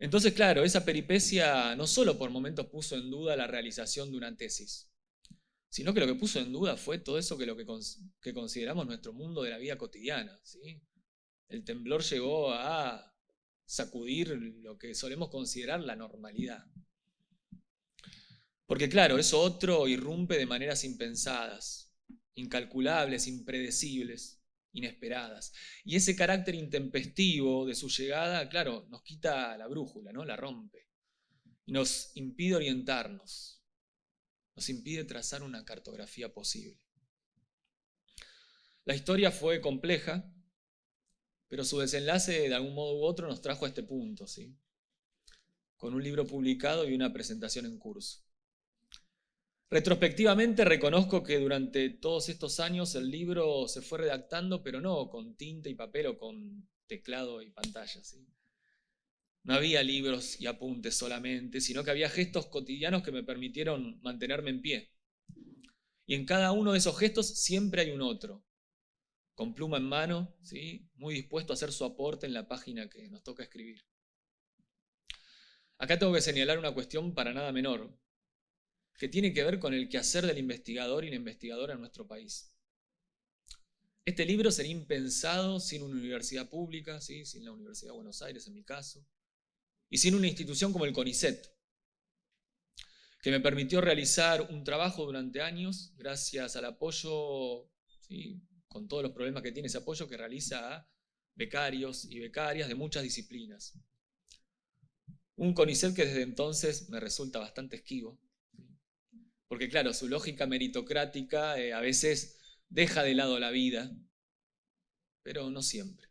Entonces, claro, esa peripecia no solo por momentos puso en duda la realización de una tesis, sino que lo que puso en duda fue todo eso que consideramos nuestro mundo de la vida cotidiana, ¿sí? El temblor llegó a sacudir lo que solemos considerar la normalidad. Porque claro, eso otro irrumpe de maneras impensadas, incalculables, impredecibles, inesperadas. Y ese carácter intempestivo de su llegada, claro, nos quita la brújula, ¿no? La rompe. Y nos impide orientarnos, nos impide trazar una cartografía posible. La historia fue compleja, pero su desenlace de algún modo u otro nos trajo a este punto, ¿sí? Con un libro publicado y una presentación en curso. Retrospectivamente reconozco que durante todos estos años el libro se fue redactando, pero no con tinta y papel o con teclado y pantalla, ¿sí? No había libros y apuntes solamente, sino que había gestos cotidianos que me permitieron mantenerme en pie. Y en cada uno de esos gestos siempre hay un otro, con pluma en mano, ¿sí? Muy dispuesto a hacer su aporte en la página que nos toca escribir. Acá tengo que señalar una cuestión para nada menor, que tiene que ver con el quehacer del investigador y la investigadora en nuestro país. Este libro sería impensado sin una universidad pública, ¿sí? Sin la Universidad de Buenos Aires en mi caso, y sin una institución como el CONICET, que me permitió realizar un trabajo durante años gracias al apoyo, ¿sí? Con todos los problemas que tiene ese apoyo, que realiza a becarios y becarias de muchas disciplinas. Un CONICET que desde entonces me resulta bastante esquivo, Porque claro, su lógica meritocrática a veces deja de lado la vida, pero no siempre.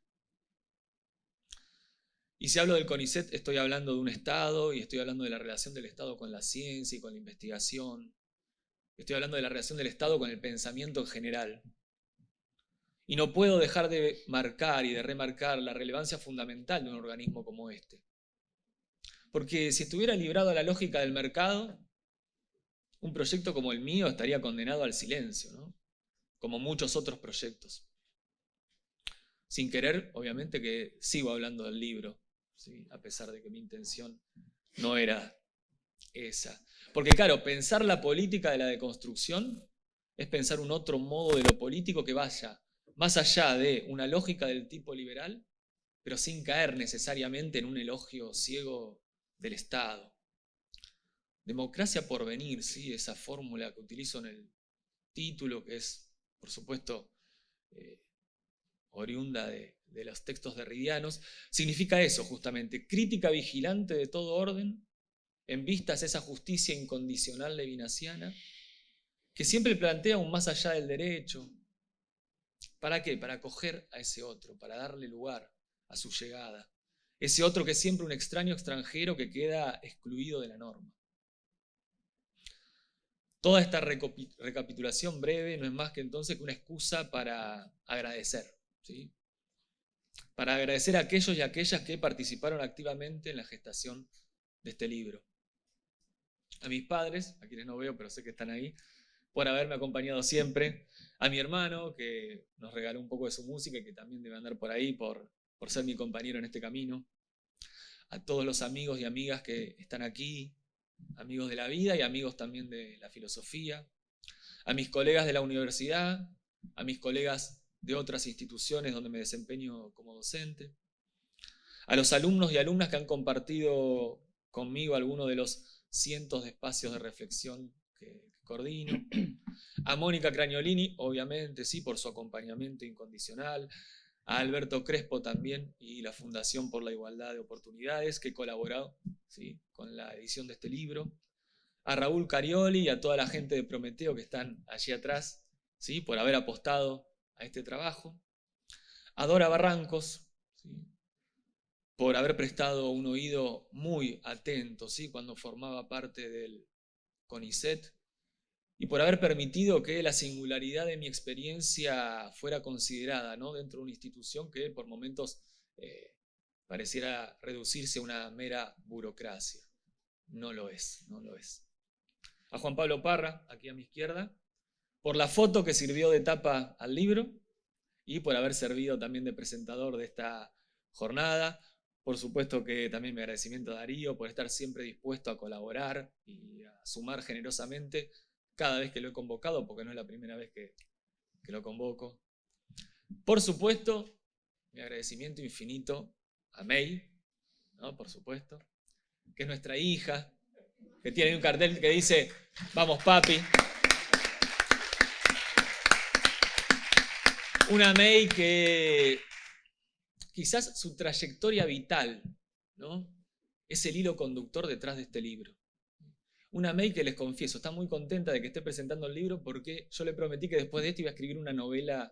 Y si hablo del CONICET, estoy hablando de un Estado y estoy hablando de la relación del Estado con la ciencia y con la investigación. Estoy hablando de la relación del Estado con el pensamiento en general. Y no puedo dejar de marcar y de remarcar la relevancia fundamental de un organismo como este. Porque si estuviera librado a la lógica del mercado, un proyecto como el mío estaría condenado al silencio, ¿no? Como muchos otros proyectos. Sin querer, obviamente, que sigo hablando del libro, ¿sí? A pesar de que mi intención no era esa. Porque claro, pensar la política de la deconstrucción es pensar un otro modo de lo político que vaya más allá de una lógica del tipo liberal, pero sin caer necesariamente en un elogio ciego del Estado. Democracia por venir, ¿sí? Esa fórmula que utilizo en el título, que es, por supuesto, oriunda de los textos derridianos, significa eso justamente, crítica vigilante de todo orden, en vistas a esa justicia incondicional levinasiana, que siempre plantea un más allá del derecho. ¿Para qué? Para acoger a ese otro, para darle lugar a su llegada. Ese otro que es siempre un extraño extranjero que queda excluido de la norma. Toda esta recapitulación breve no es más que entonces que una excusa para agradecer, ¿sí? Para agradecer a aquellos y aquellas que participaron activamente en la gestación de este libro. A mis padres, a quienes no veo pero sé que están ahí, por haberme acompañado siempre, a mi hermano, que nos regaló un poco de su música y que también debe andar por ahí por ser mi compañero en este camino, a todos los amigos y amigas que están aquí, amigos de la vida y amigos también de la filosofía, a mis colegas de la universidad, a mis colegas de otras instituciones donde me desempeño como docente, a los alumnos y alumnas que han compartido conmigo algunos de los cientos de espacios de reflexión que coordino, a Mónica Craniolini, obviamente, sí, por su acompañamiento incondicional, a Alberto Crespo también y la Fundación por la Igualdad de Oportunidades, que colaboró, ¿sí?, con la edición de este libro, a Raúl Carioli y a toda la gente de Prometeo que están allí atrás, ¿sí?, por haber apostado a este trabajo, a Dora Barrancos, ¿sí?, por haber prestado un oído muy atento, ¿sí?, cuando formaba parte del CONICET, y por haber permitido que la singularidad de mi experiencia fuera considerada, ¿no?, dentro de una institución que por momentos pareciera reducirse a una mera burocracia. No lo es, no lo es. A Juan Pablo Parra, aquí a mi izquierda, por la foto que sirvió de tapa al libro y por haber servido también de presentador de esta jornada. Por supuesto que también mi agradecimiento a Darío por estar siempre dispuesto a colaborar y a sumar generosamente cada vez que lo he convocado, porque no es la primera vez que lo convoco. Por supuesto, mi agradecimiento infinito a May, ¿no?, por supuesto, que es nuestra hija, que tiene un cartel que dice "Vamos papi". Una May que quizás su trayectoria vital, ¿no?, es el hilo conductor detrás de este libro. Una May que, les confieso, está muy contenta de que esté presentando el libro porque yo le prometí que después de esto iba a escribir una novela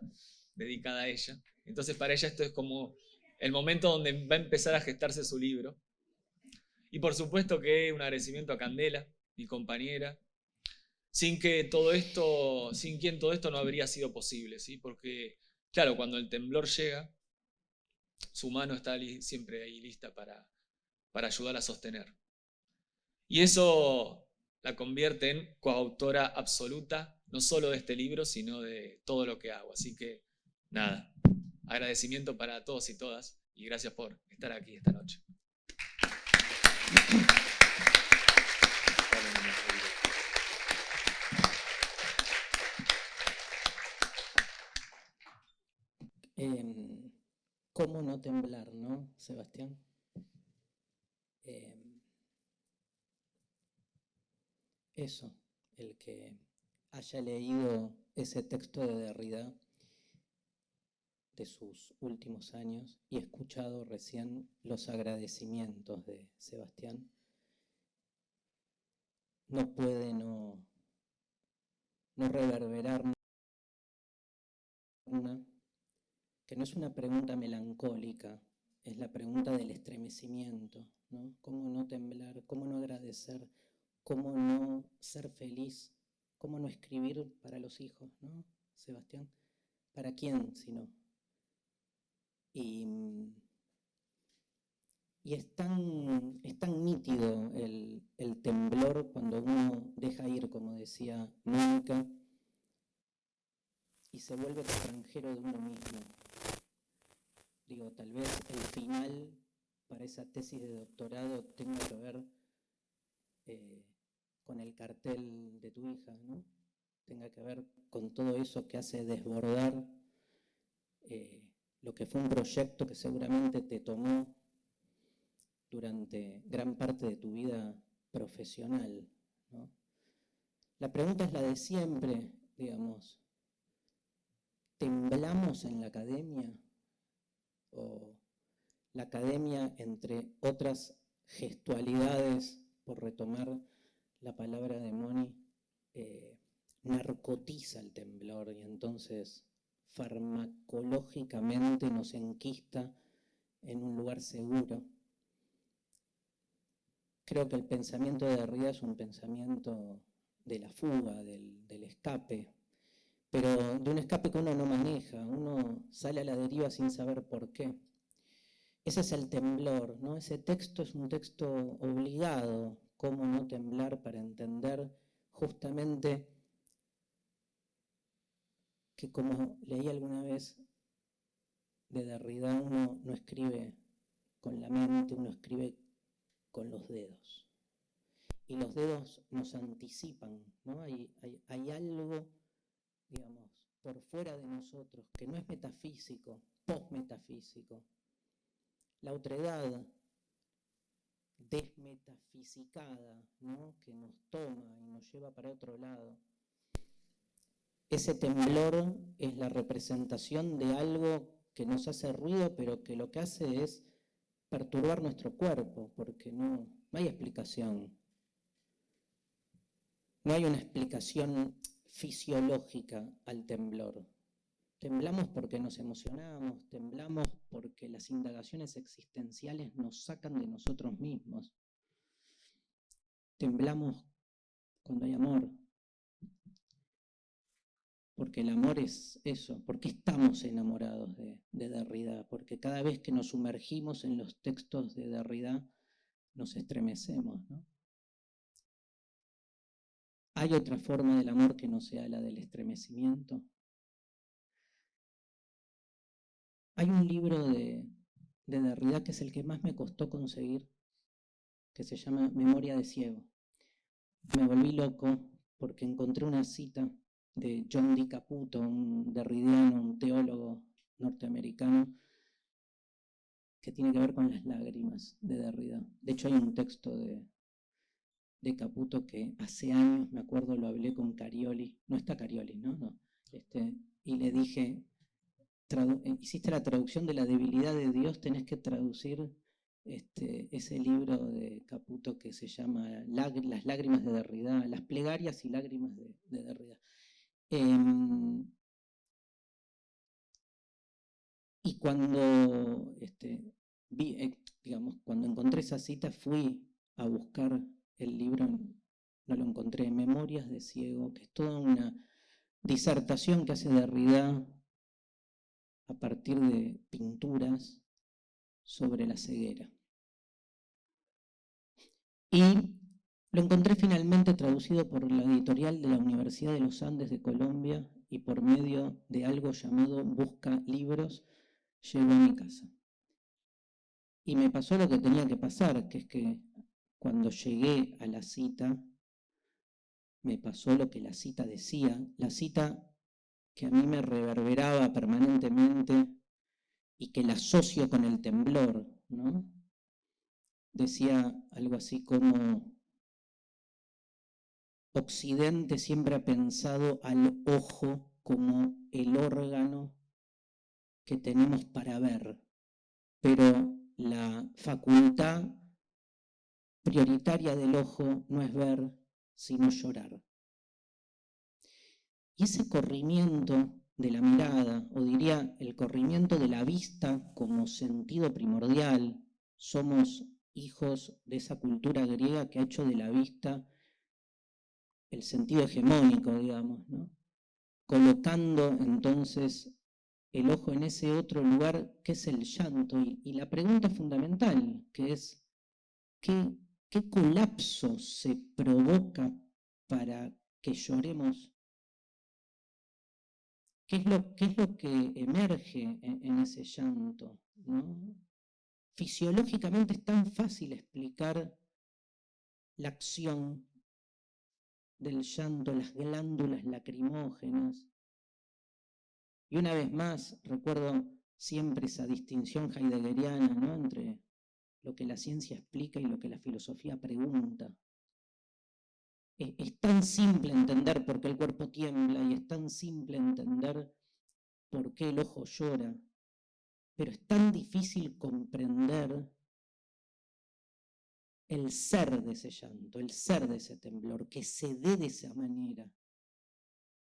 dedicada a ella. Entonces para ella esto es como el momento donde va a empezar a gestarse su libro. Y por supuesto que un agradecimiento a Candela, mi compañera, sin quien todo esto no habría sido posible, ¿sí? Porque, claro, cuando el temblor llega, su mano está siempre ahí lista para ayudar a sostener. Y eso la convierte en coautora absoluta, no solo de este libro, sino de todo lo que hago. Así que, nada, agradecimiento para todos y todas, y gracias por estar aquí esta noche. ¿Cómo no temblar, no, Sebastián? Eso, el que haya leído ese texto de Derrida de sus últimos años y escuchado recién los agradecimientos de Sebastián, no puede no no reverberar, que no es una pregunta melancólica, es la pregunta del estremecimiento, ¿no? ¿Cómo no temblar? ¿Cómo no agradecer? ¿Cómo no ser feliz? ¿Cómo no escribir para los hijos, ¿no, Sebastián? ¿Para quién, si no? Y es tan nítido el temblor cuando uno deja ir, como decía Mónica, y se vuelve extranjero de uno mismo. Digo, tal vez el final para esa tesis de doctorado tenga que ver con el cartel de tu hija, ¿no? Tenga que ver con todo eso que hace desbordar lo que fue un proyecto que seguramente te tomó durante gran parte de tu vida profesional, ¿no? La pregunta es la de siempre, digamos. ¿Temblamos en la academia? ¿O la academia, entre otras gestualidades, por retomar la palabra de Moni, narcotiza el temblor y entonces farmacológicamente nos enquista en un lugar seguro? Creo que el pensamiento de Derrida es un pensamiento de la fuga, del escape, pero de un escape que uno no maneja, uno sale a la deriva sin saber por qué. Ese es el temblor, ¿no? Ese texto es un texto obligado, cómo no temblar, para entender justamente que, como leí alguna vez de Derrida, uno no escribe con la mente, uno escribe con los dedos. Y los dedos nos anticipan, ¿no? Hay algo, digamos, por fuera de nosotros, que no es metafísico, postmetafísico. La otredad desmetafisicada, ¿no? Que nos toma y nos lleva para otro lado. Ese temblor es la representación de algo que nos hace ruido, pero que lo que hace es perturbar nuestro cuerpo, porque no hay explicación. No hay una explicación fisiológica al temblor. Temblamos porque nos emocionamos, temblamos porque las indagaciones existenciales nos sacan de nosotros mismos. Temblamos cuando hay amor, porque el amor es eso. ¿Por qué estamos enamorados de Derrida? Porque cada vez que nos sumergimos en los textos de Derrida nos estremecemos, ¿no? ¿Hay otra forma del amor que no sea la del estremecimiento? Hay un libro de Derrida que es el que más me costó conseguir, que se llama Memoria de ciego. Me volví loco porque encontré una cita de John D. Caputo, un derridiano, un teólogo norteamericano, que tiene que ver con las lágrimas de Derrida. De hecho, hay un texto de Caputo que hace años, me acuerdo, lo hablé con Carioli. No está Carioli, ¿no? Y le dije, hiciste la traducción de La debilidad de Dios, tenés que traducir ese libro de Caputo que se llama Las lágrimas de Derrida, las plegarias y lágrimas de Derrida. Y cuando cuando encontré esa cita, fui a buscar el libro, no lo encontré, Memorias de ciego, que es toda una disertación que hace Derrida a partir de pinturas sobre la ceguera. Y lo encontré finalmente traducido por la editorial de la Universidad de los Andes de Colombia y por medio de algo llamado Busca Libros, llegó a mi casa. Y me pasó lo que tenía que pasar, que es que cuando llegué a la cita, me pasó lo que la cita decía, la cita que a mí me reverberaba permanentemente y que la asocio con el temblor, ¿no? Decía algo así como: Occidente siempre ha pensado al ojo como el órgano que tenemos para ver, pero la facultad prioritaria del ojo no es ver, sino llorar. Y ese corrimiento de la mirada, o diría el corrimiento de la vista como sentido primordial, somos hijos de esa cultura griega que ha hecho de la vista el sentido hegemónico, digamos, ¿no? Colocando entonces el ojo en ese otro lugar que es el llanto. Y la pregunta fundamental, que es, ¿qué colapso se provoca para que lloremos? ¿Qué es lo que emerge en ese llanto, ¿no? Fisiológicamente es tan fácil explicar la acción del llanto, las glándulas lacrimógenas. Y una vez más, recuerdo siempre esa distinción heideggeriana, ¿no?, entre lo que la ciencia explica y lo que la filosofía pregunta. Es tan simple entender por qué el cuerpo tiembla y es tan simple entender por qué el ojo llora, pero es tan difícil comprender el ser de ese llanto, el ser de ese temblor, que se dé de esa manera,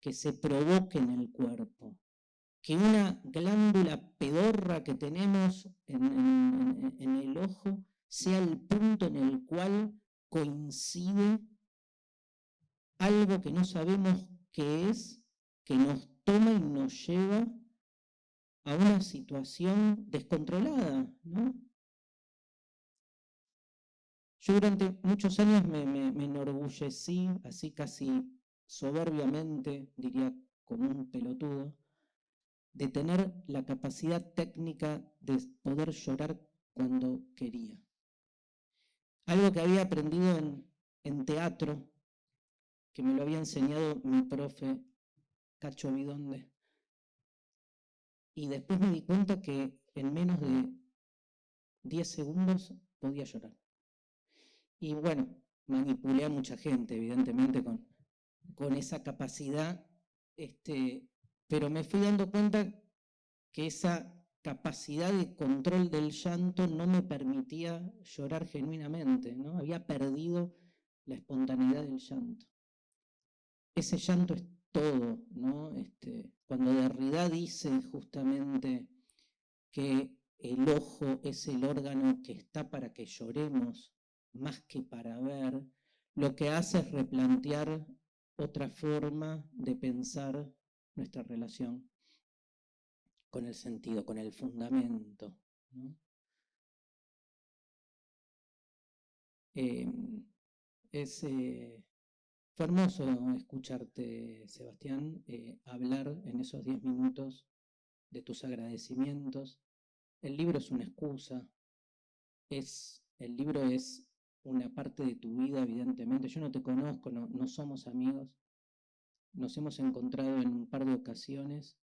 que se provoque en el cuerpo, que una glándula pedorra que tenemos en el ojo sea el punto en el cual coincide algo que no sabemos qué es, que nos toma y nos lleva a una situación descontrolada, ¿no? Yo durante muchos años me enorgullecí, así casi soberbiamente, diría como un pelotudo, de tener la capacidad técnica de poder llorar cuando quería. Algo que había aprendido en teatro, que me lo había enseñado mi profe Cacho Bidonde. Y después me di cuenta que en menos de 10 segundos podía llorar. Y bueno, manipulé a mucha gente, evidentemente, con esa capacidad, pero me fui dando cuenta que esa capacidad de control del llanto no me permitía llorar genuinamente, ¿no? Había perdido la espontaneidad del llanto. Ese llanto es todo, ¿no? Cuando Derrida dice justamente que el ojo es el órgano que está para que lloremos más que para ver, lo que hace es replantear otra forma de pensar nuestra relación con el sentido, con el fundamento, ¿no? Fue hermoso escucharte, Sebastián, hablar en esos 10 minutos de tus agradecimientos. El libro es una excusa, el libro es una parte de tu vida, evidentemente. Yo no te conozco, no somos amigos, nos hemos encontrado en un par de ocasiones.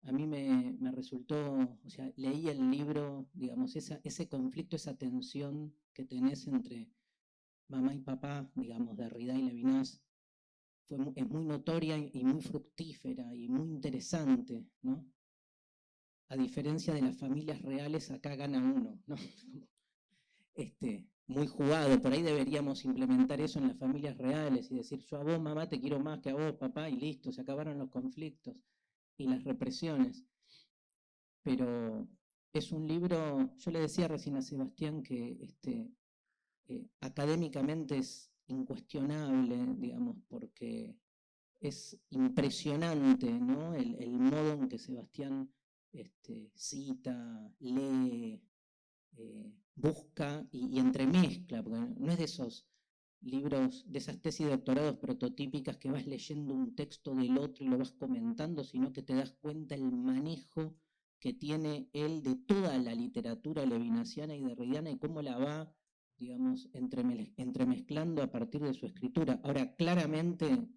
A mí me resultó, o sea, leí el libro, digamos, ese conflicto, esa tensión que tenés entre mamá y papá, digamos, Derrida y Levinas, es muy notoria y muy fructífera y muy interesante, ¿no? A diferencia de las familias reales, acá gana uno, ¿no? Muy jugado. Por ahí deberíamos implementar eso en las familias reales y decir, yo a vos, mamá, te quiero más que a vos, papá, y listo, se acabaron los conflictos y las represiones. Pero es un libro, yo le decía recién a Sebastián que académicamente es incuestionable, digamos, porque es impresionante, ¿no? El modo en que Sebastián cita, lee, busca y entremezcla, porque no es de esos libros, de esas tesis de doctorados prototípicas que vas leyendo un texto del otro y lo vas comentando, sino que te das cuenta el manejo que tiene él de toda la literatura levinasiana y derridiana y cómo la va, digamos, entremezclando a partir de su escritura. Ahora, claramente,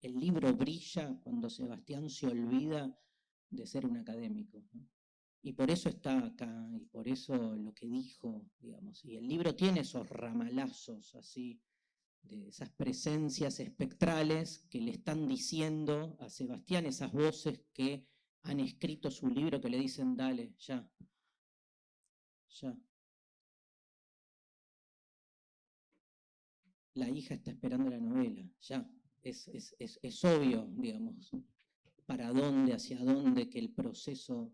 el libro brilla cuando Sebastián se olvida de ser un académico, ¿no? Y por eso está acá, y por eso lo que dijo, digamos. Y el libro tiene esos ramalazos así, de esas presencias espectrales que le están diciendo a Sebastián, esas voces que han escrito su libro que le dicen, dale, ya, ya. La hija está esperando la novela, ya. es obvio, digamos, para dónde, hacia dónde, que el proceso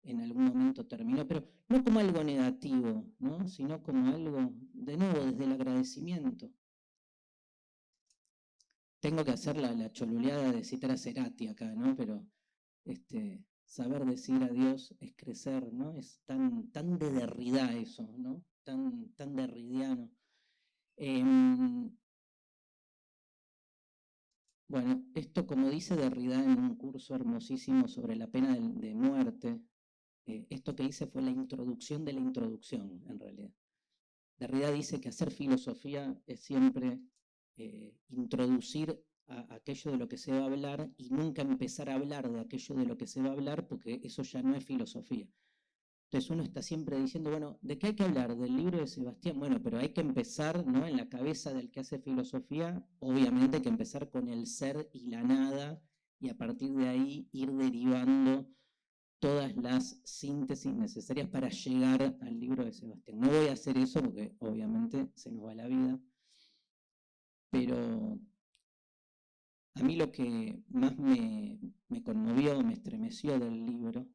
en algún momento terminó, pero no como algo negativo, ¿no? Sino como algo, de nuevo, desde el agradecimiento. Tengo que hacer la choluleada de citar a Cerati acá, ¿no? Pero saber decir adiós es crecer, ¿no? Es tan de Derrida eso, ¿no? Tan derridiano. Bueno, esto como dice Derrida en un curso hermosísimo sobre la pena de muerte, esto que hice fue la introducción de la introducción, en realidad. Derrida dice que hacer filosofía es siempre introducir a aquello de lo que se va a hablar y nunca empezar a hablar de aquello de lo que se va a hablar, porque eso ya no es filosofía. Entonces uno está siempre diciendo, bueno, ¿de qué hay que hablar? Del libro de Sebastián. Bueno, pero hay que empezar, ¿no? En la cabeza del que hace filosofía, obviamente hay que empezar con el ser y la nada, y a partir de ahí ir derivando todas las síntesis necesarias para llegar al libro de Sebastián. No voy a hacer eso porque obviamente se nos va la vida, pero a mí lo que más me conmovió, me estremeció del libro,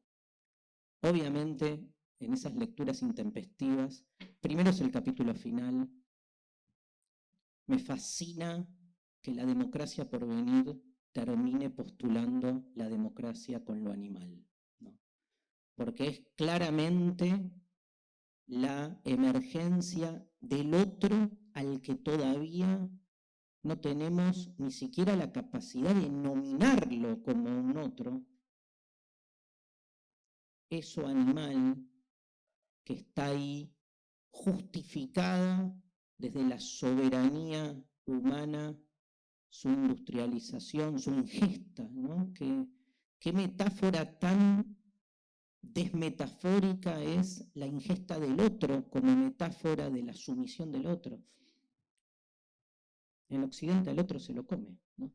obviamente en esas lecturas intempestivas, primero es el capítulo final. Me fascina que la democracia por venir termine postulando la democracia con lo animal, ¿no? Porque es claramente la emergencia del otro al que todavía no tenemos ni siquiera la capacidad de nominarlo como un otro, eso animal que está ahí justificada desde la soberanía humana, su industrialización, su ingesta, ¿no? ¿Qué metáfora tan desmetafórica es la ingesta del otro como metáfora de la sumisión del otro? En Occidente al otro se lo come, ¿no?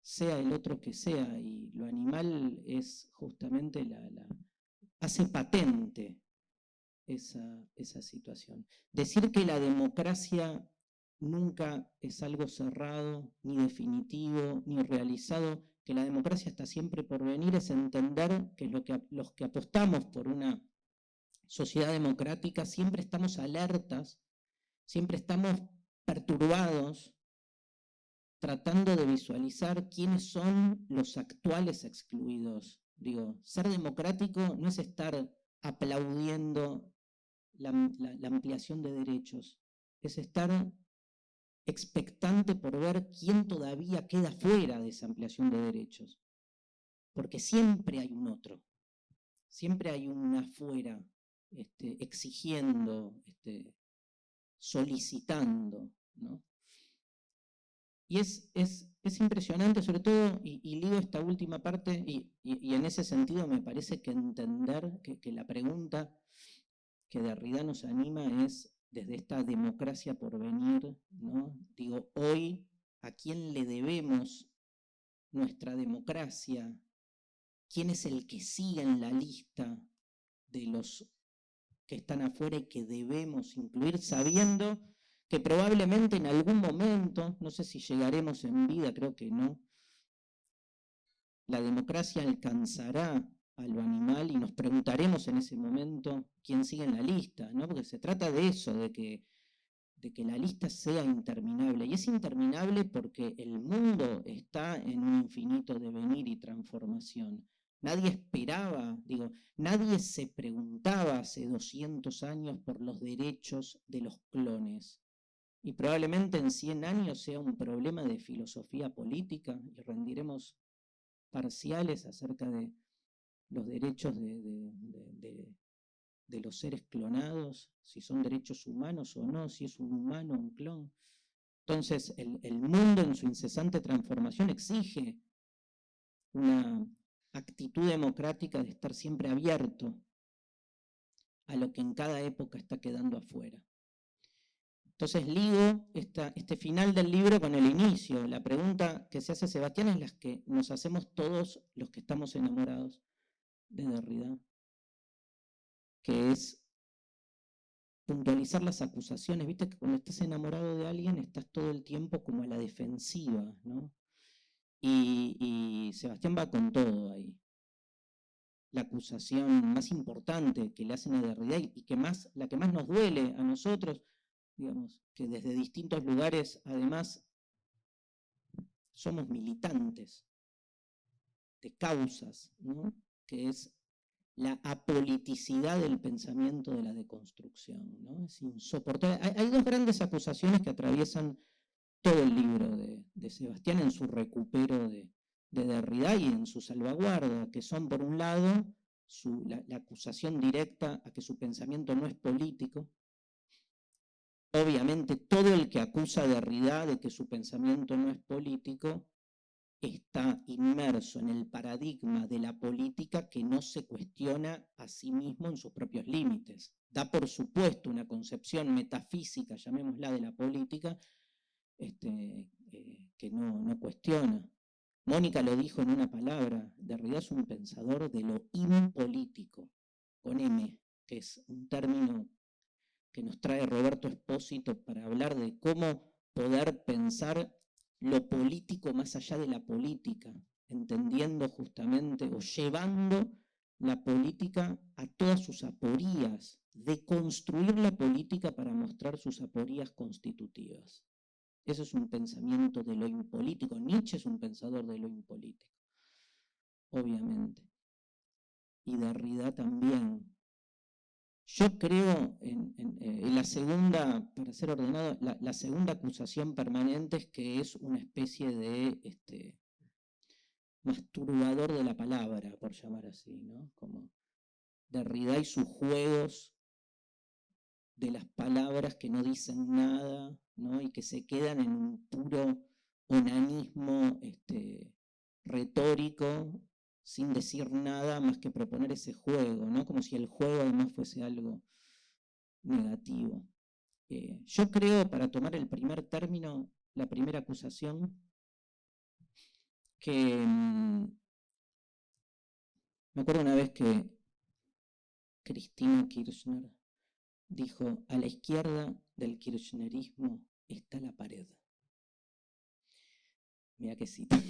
Sea el otro que sea, y lo animal es justamente hace patente esa situación. Decir que la democracia nunca es algo cerrado, ni definitivo, ni realizado, que la democracia está siempre por venir, es entender que los que apostamos por una sociedad democrática siempre estamos alertas, siempre estamos perturbados, tratando de visualizar quiénes son los actuales excluidos. Digo, ser democrático no es estar aplaudiendo la ampliación de derechos, es estar expectante por ver quién todavía queda fuera de esa ampliación de derechos. Porque siempre hay un otro, siempre hay un afuera exigiendo, solicitando, ¿no? Y es impresionante, sobre todo, y leo esta última parte, y en ese sentido me parece que entender que la pregunta que Derrida nos anima es desde esta democracia por venir, ¿no? Digo, hoy, ¿a quién le debemos nuestra democracia? ¿Quién es el que sigue en la lista de los que están afuera y que debemos incluir, sabiendo que probablemente en algún momento, no sé si llegaremos en vida, creo que no, la democracia alcanzará a lo animal y nos preguntaremos en ese momento quién sigue en la lista, ¿no? Porque se trata de eso, de que la lista sea interminable. Y es interminable porque el mundo está en un infinito devenir y transformación. Nadie esperaba, nadie se preguntaba hace 200 años por los derechos de los clones. Y probablemente en 100 años sea un problema de filosofía política y rendiremos parciales acerca de los derechos de los seres clonados, si son derechos humanos o no, si es un humano o un clon. Entonces, el mundo en su incesante transformación exige una actitud democrática de estar siempre abierto a lo que en cada época está quedando afuera. Entonces ligo este final del libro con el inicio. La pregunta que se hace Sebastián es la que nos hacemos todos los que estamos enamorados de Derrida, que es puntualizar las acusaciones. Viste que cuando estás enamorado de alguien estás todo el tiempo como a la defensiva, ¿no? Y Sebastián va con todo ahí. La acusación más importante que le hacen a Derrida y la que más nos duele a nosotros, digamos, que desde distintos lugares además somos militantes de causas, ¿no? Que es la apoliticidad del pensamiento de la deconstrucción, ¿no? Es insoportable. Hay dos grandes acusaciones que atraviesan todo el libro de Sebastián en su recupero de Derrida y en su salvaguarda, que son, por un lado, la acusación directa a que su pensamiento no es político. Obviamente, todo el que acusa a Derrida de que su pensamiento no es político está inmerso en el paradigma de la política que no se cuestiona a sí mismo en sus propios límites. Da por supuesto una concepción metafísica, llamémosla, de la política, que no cuestiona. Mónica lo dijo en una palabra, Derrida es un pensador de lo impolítico, con M, que es un término que nos trae Roberto Espósito para hablar de cómo poder pensar lo político más allá de la política, entendiendo justamente o llevando la política a todas sus aporías, deconstruir la política para mostrar sus aporías constitutivas. Eso es un pensamiento de lo impolítico. Nietzsche es un pensador de lo impolítico, obviamente. Y Derrida también. Yo creo en la segunda, para ser ordenado, la segunda acusación permanente es que es una especie de masturbador de la palabra, por llamar así, ¿no? Como Derrida y sus juegos de las palabras que no dicen nada, ¿no? Y que se quedan en un puro onanismo retórico, sin decir nada más que proponer ese juego, ¿no? Como si el juego además fuese algo negativo. Yo creo, para tomar el primer término, la primera acusación, que me acuerdo una vez que Cristina Kirchner dijo: a la izquierda del kirchnerismo está la pared. Mira qué cita.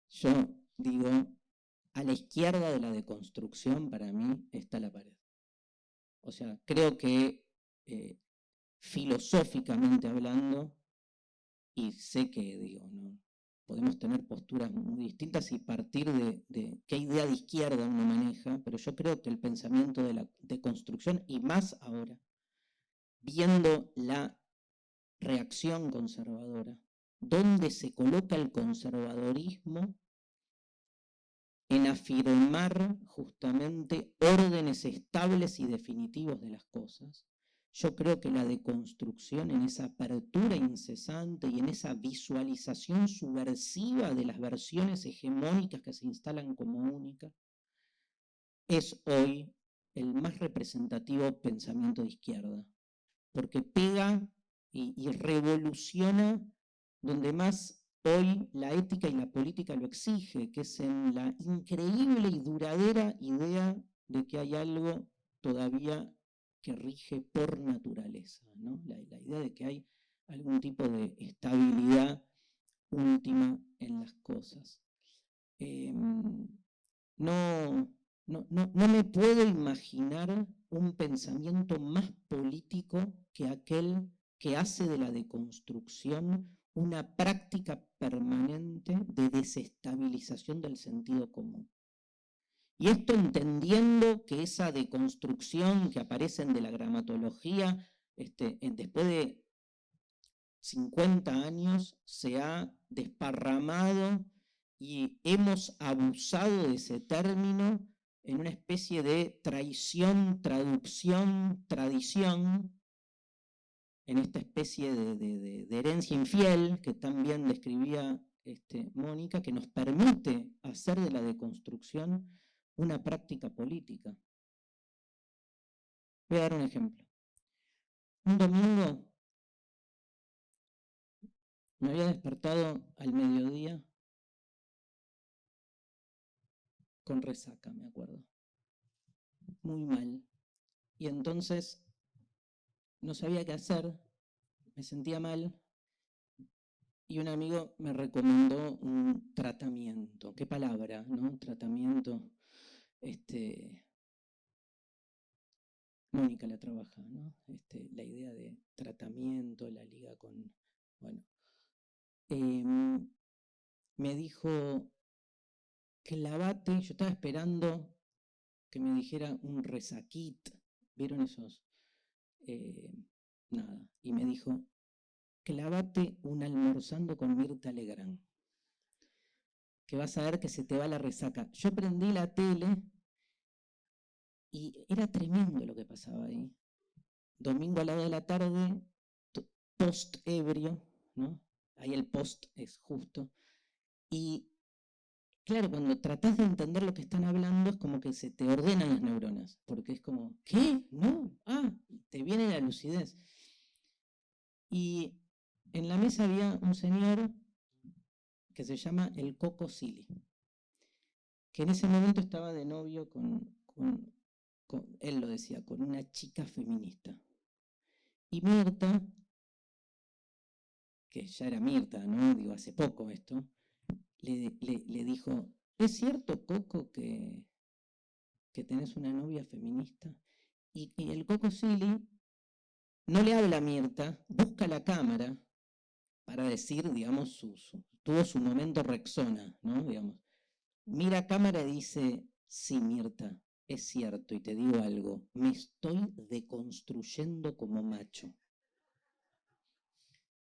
Yo digo, a la izquierda de la deconstrucción, para mí, está la pared. O sea, creo que filosóficamente hablando, y sé que, digo, ¿no? Podemos tener posturas muy distintas y partir de qué idea de izquierda uno maneja, pero yo creo que el pensamiento de la deconstrucción, y más ahora, viendo la reacción conservadora, donde se coloca el conservadorismo en afirmar justamente órdenes estables y definitivos de las cosas. Yo creo que la deconstrucción, en esa apertura incesante y en esa visualización subversiva de las versiones hegemónicas que se instalan como únicas, es hoy el más representativo pensamiento de izquierda, porque pega y revoluciona donde más hoy la ética y la política lo exige, que es en la increíble y duradera idea de que hay algo todavía que rige por naturaleza, ¿no? La idea de que hay algún tipo de estabilidad última en las cosas. No me puedo imaginar un pensamiento más político que aquel que hace de la deconstrucción una práctica permanente de desestabilización del sentido común. Y esto entendiendo que esa deconstrucción que aparece de la gramatología, después de 50 años, se ha desparramado y hemos abusado de ese término en una especie de traición, traducción, tradición, en esta especie de herencia infiel que también describía Mónica, que nos permite hacer de la deconstrucción una práctica política. Voy a dar un ejemplo. Un domingo me había despertado al mediodía con resaca, me acuerdo. Muy mal. Y entonces no sabía qué hacer, me sentía mal, y un amigo me recomendó un tratamiento. ¿Qué palabra, no? Tratamiento. Mónica la trabaja, ¿no? La idea de tratamiento, la liga con... Bueno. Me dijo, clavate, yo estaba esperando que me dijera un resaquit, ¿vieron esos? Nada. Y me dijo, clavate un almorzando con Mirta Legrand, que vas a ver que se te va la resaca. Yo prendí la tele y era tremendo lo que pasaba ahí. Domingo a la 2 de la tarde, post ebrio, ¿no? Ahí el post es justo. Y claro, cuando tratás de entender lo que están hablando, es como que se te ordenan las neuronas, porque es como, ¿qué? No, te viene la lucidez. Y en la mesa había un señor que se llama el Coco Silly, que en ese momento estaba de novio él lo decía, con una chica feminista. Y Mirta, que ya era Mirta, ¿no? Digo, hace poco esto, le dijo, ¿es cierto, Coco, que tenés una novia feminista? Y el Coco Silly no le habla a Mirta, busca la cámara para decir, digamos, tuvo su momento Rexona, ¿no? Digamos, mira a cámara y dice, sí, Mirta, es cierto, y te digo algo, me estoy deconstruyendo como macho.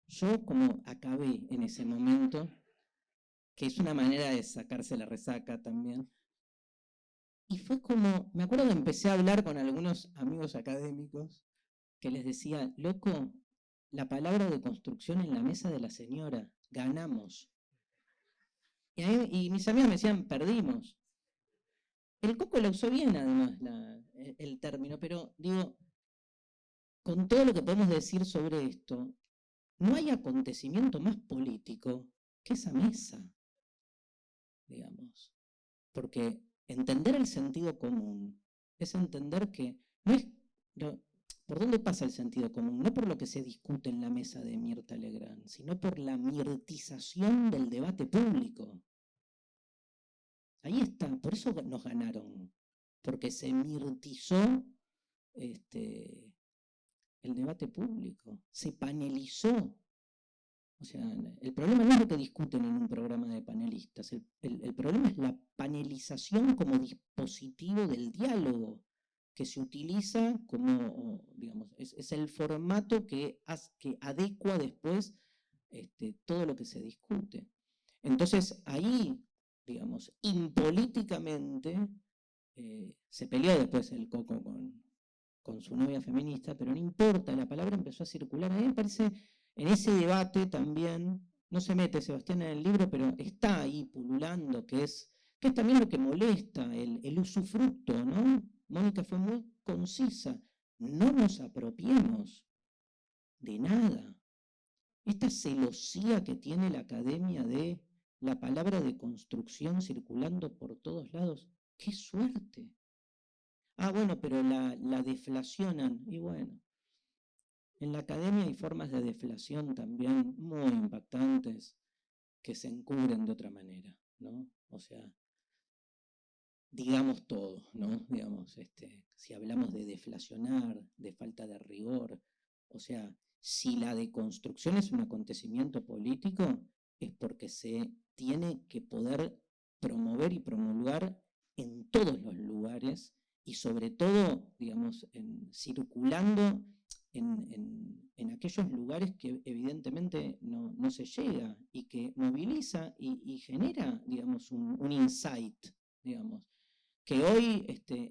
Yo como acabé en ese momento, que es una manera de sacarse la resaca también, y fue como, me acuerdo que empecé a hablar con algunos amigos académicos que les decía, loco, la palabra de construcción en la mesa de la señora, ganamos. Y mis amigos me decían, perdimos. El Coco lo usó bien, además, el término, pero digo, con todo lo que podemos decir sobre esto, no hay acontecimiento más político que esa mesa, digamos. Porque entender el sentido común es entender que no es... ¿Por dónde pasa el sentido común? No por lo que se discute en la mesa de Mirta Legrand, sino por la mirtización del debate público. Ahí está, por eso nos ganaron, porque se mirtizó el debate público, se panelizó. O sea, el problema no es lo que discuten en un programa de panelistas, el problema es la panelización como dispositivo del diálogo, que se utiliza como, digamos, es el formato que adecua después todo lo que se discute. Entonces, ahí, digamos, impolíticamente, se peleó después el Coco con su novia feminista, pero no importa, la palabra empezó a circular. A mí me parece, en ese debate también, no se mete Sebastián en el libro, pero está ahí pululando, que es también lo que molesta, el usufructo, ¿no? Mónica fue muy concisa, no nos apropiemos de nada. Esta celosía que tiene la academia de la palabra de construcción circulando por todos lados, ¡qué suerte! Bueno, pero la deflacionan, y bueno, en la academia hay formas de deflación también muy impactantes que se encubren de otra manera, ¿no? O sea, digamos todo, ¿no? Digamos, si hablamos de deflacionar, de falta de rigor, o sea, si la deconstrucción es un acontecimiento político, es porque se tiene que poder promover y promulgar en todos los lugares y sobre todo, digamos, circulando en aquellos lugares que evidentemente no se llega y que moviliza y genera, digamos, un insight, digamos, que hoy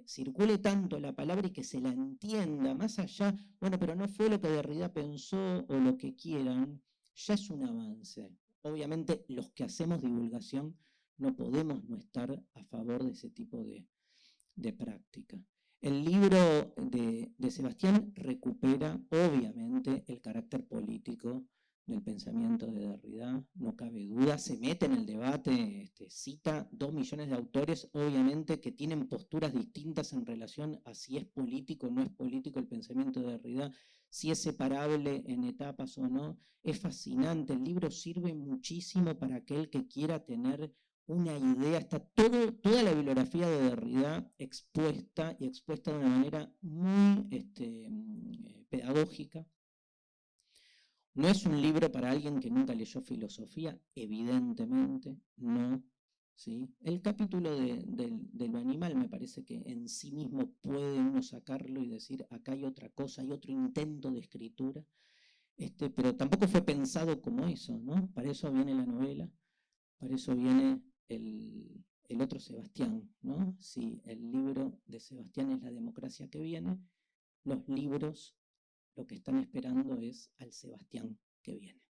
circule tanto la palabra y que se la entienda más allá, bueno, pero no fue lo que Derrida pensó o lo que quieran, ya es un avance. Obviamente los que hacemos divulgación no podemos no estar a favor de ese tipo de práctica. El libro de Sebastián recupera obviamente el carácter político del pensamiento de Derrida, no cabe duda, se mete en el debate, cita 2 millones de autores, obviamente que tienen posturas distintas en relación a si es político o no es político el pensamiento de Derrida, si es separable en etapas o no. Es fascinante, el libro sirve muchísimo para aquel que quiera tener una idea, está toda la bibliografía de Derrida expuesta y expuesta de una manera muy pedagógica. No es un libro para alguien que nunca leyó filosofía, evidentemente, no. ¿Sí? El capítulo de lo animal me parece que en sí mismo puede uno sacarlo y decir, acá hay otra cosa, hay otro intento de escritura, pero tampoco fue pensado como eso, ¿no? Para eso viene la novela, para eso viene el otro Sebastián, ¿no? Si el libro de Sebastián es la democracia que viene, los libros lo que están esperando es al Sebastián que viene.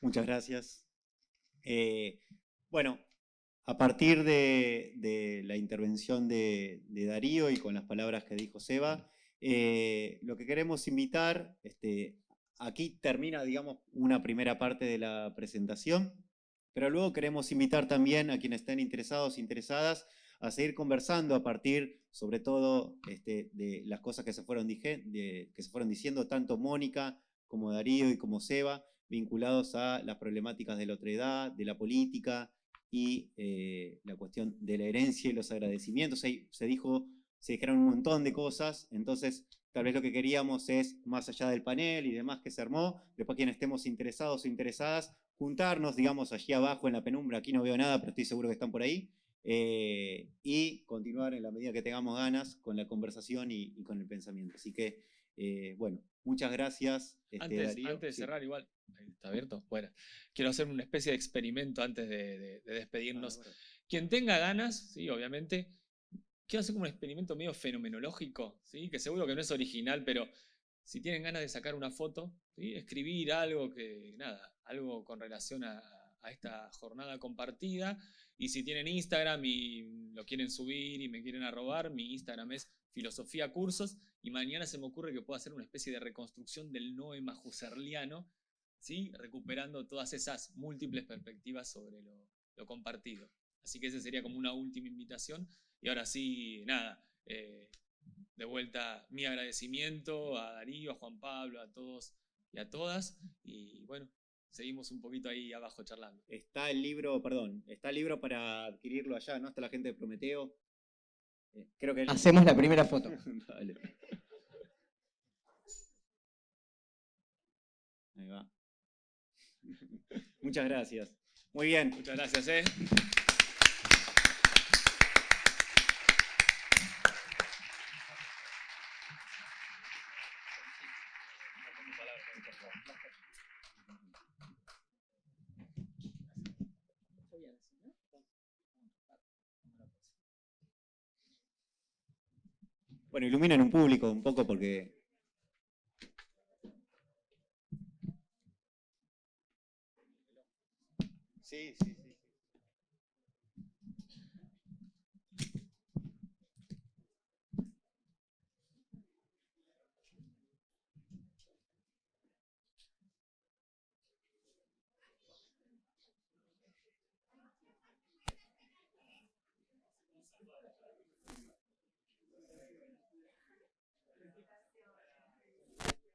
Muchas gracias. Bueno, a partir de la intervención de Darío y con las palabras que dijo Seba, lo que queremos invitar, aquí termina, digamos, una primera parte de la presentación, pero luego queremos invitar también a quienes estén interesados, interesadas, a seguir conversando a partir, sobre todo, de las cosas que se fueron diciendo, tanto Mónica como Darío y como Seba, vinculados a las problemáticas de la otredad, de la política y la cuestión de la herencia y los agradecimientos. Se dijeron un montón de cosas, entonces tal vez lo que queríamos es, más allá del panel y demás que se armó, después quienes estemos interesados o interesadas, juntarnos, digamos, allí abajo en la penumbra, aquí no veo nada, pero estoy seguro que están por ahí, y continuar en la medida que tengamos ganas con la conversación y con el pensamiento. Así que, bueno, muchas gracias. Antes Darío. de cerrar, igual, ¿está abierto? Bueno, quiero hacer una especie de experimento antes de despedirnos. Bueno. Quien tenga ganas, sí, obviamente, quiero hacer como un experimento medio fenomenológico, ¿sí? Que seguro que no es original, pero si tienen ganas de sacar una foto, ¿sí? Escribir algo algo con relación a esta jornada compartida, y si tienen Instagram y lo quieren subir y me quieren arrobar, mi Instagram es Filosofía Cursos, y mañana se me ocurre que puedo hacer una especie de reconstrucción del noema husserliano, ¿sí? Recuperando todas esas múltiples perspectivas sobre lo compartido. Así que esa sería como una última invitación. Y ahora sí, nada, de vuelta mi agradecimiento a Darío, a Juan Pablo, a todos y a todas. Y bueno, seguimos un poquito ahí abajo charlando. Está el libro para adquirirlo allá, ¿no? Está la gente de Prometeo. Creo que Hacemos la primera foto. Dale. Ahí va. Muchas gracias. Muy bien. Muchas gracias, Bueno, iluminan un público un poco porque... Sí.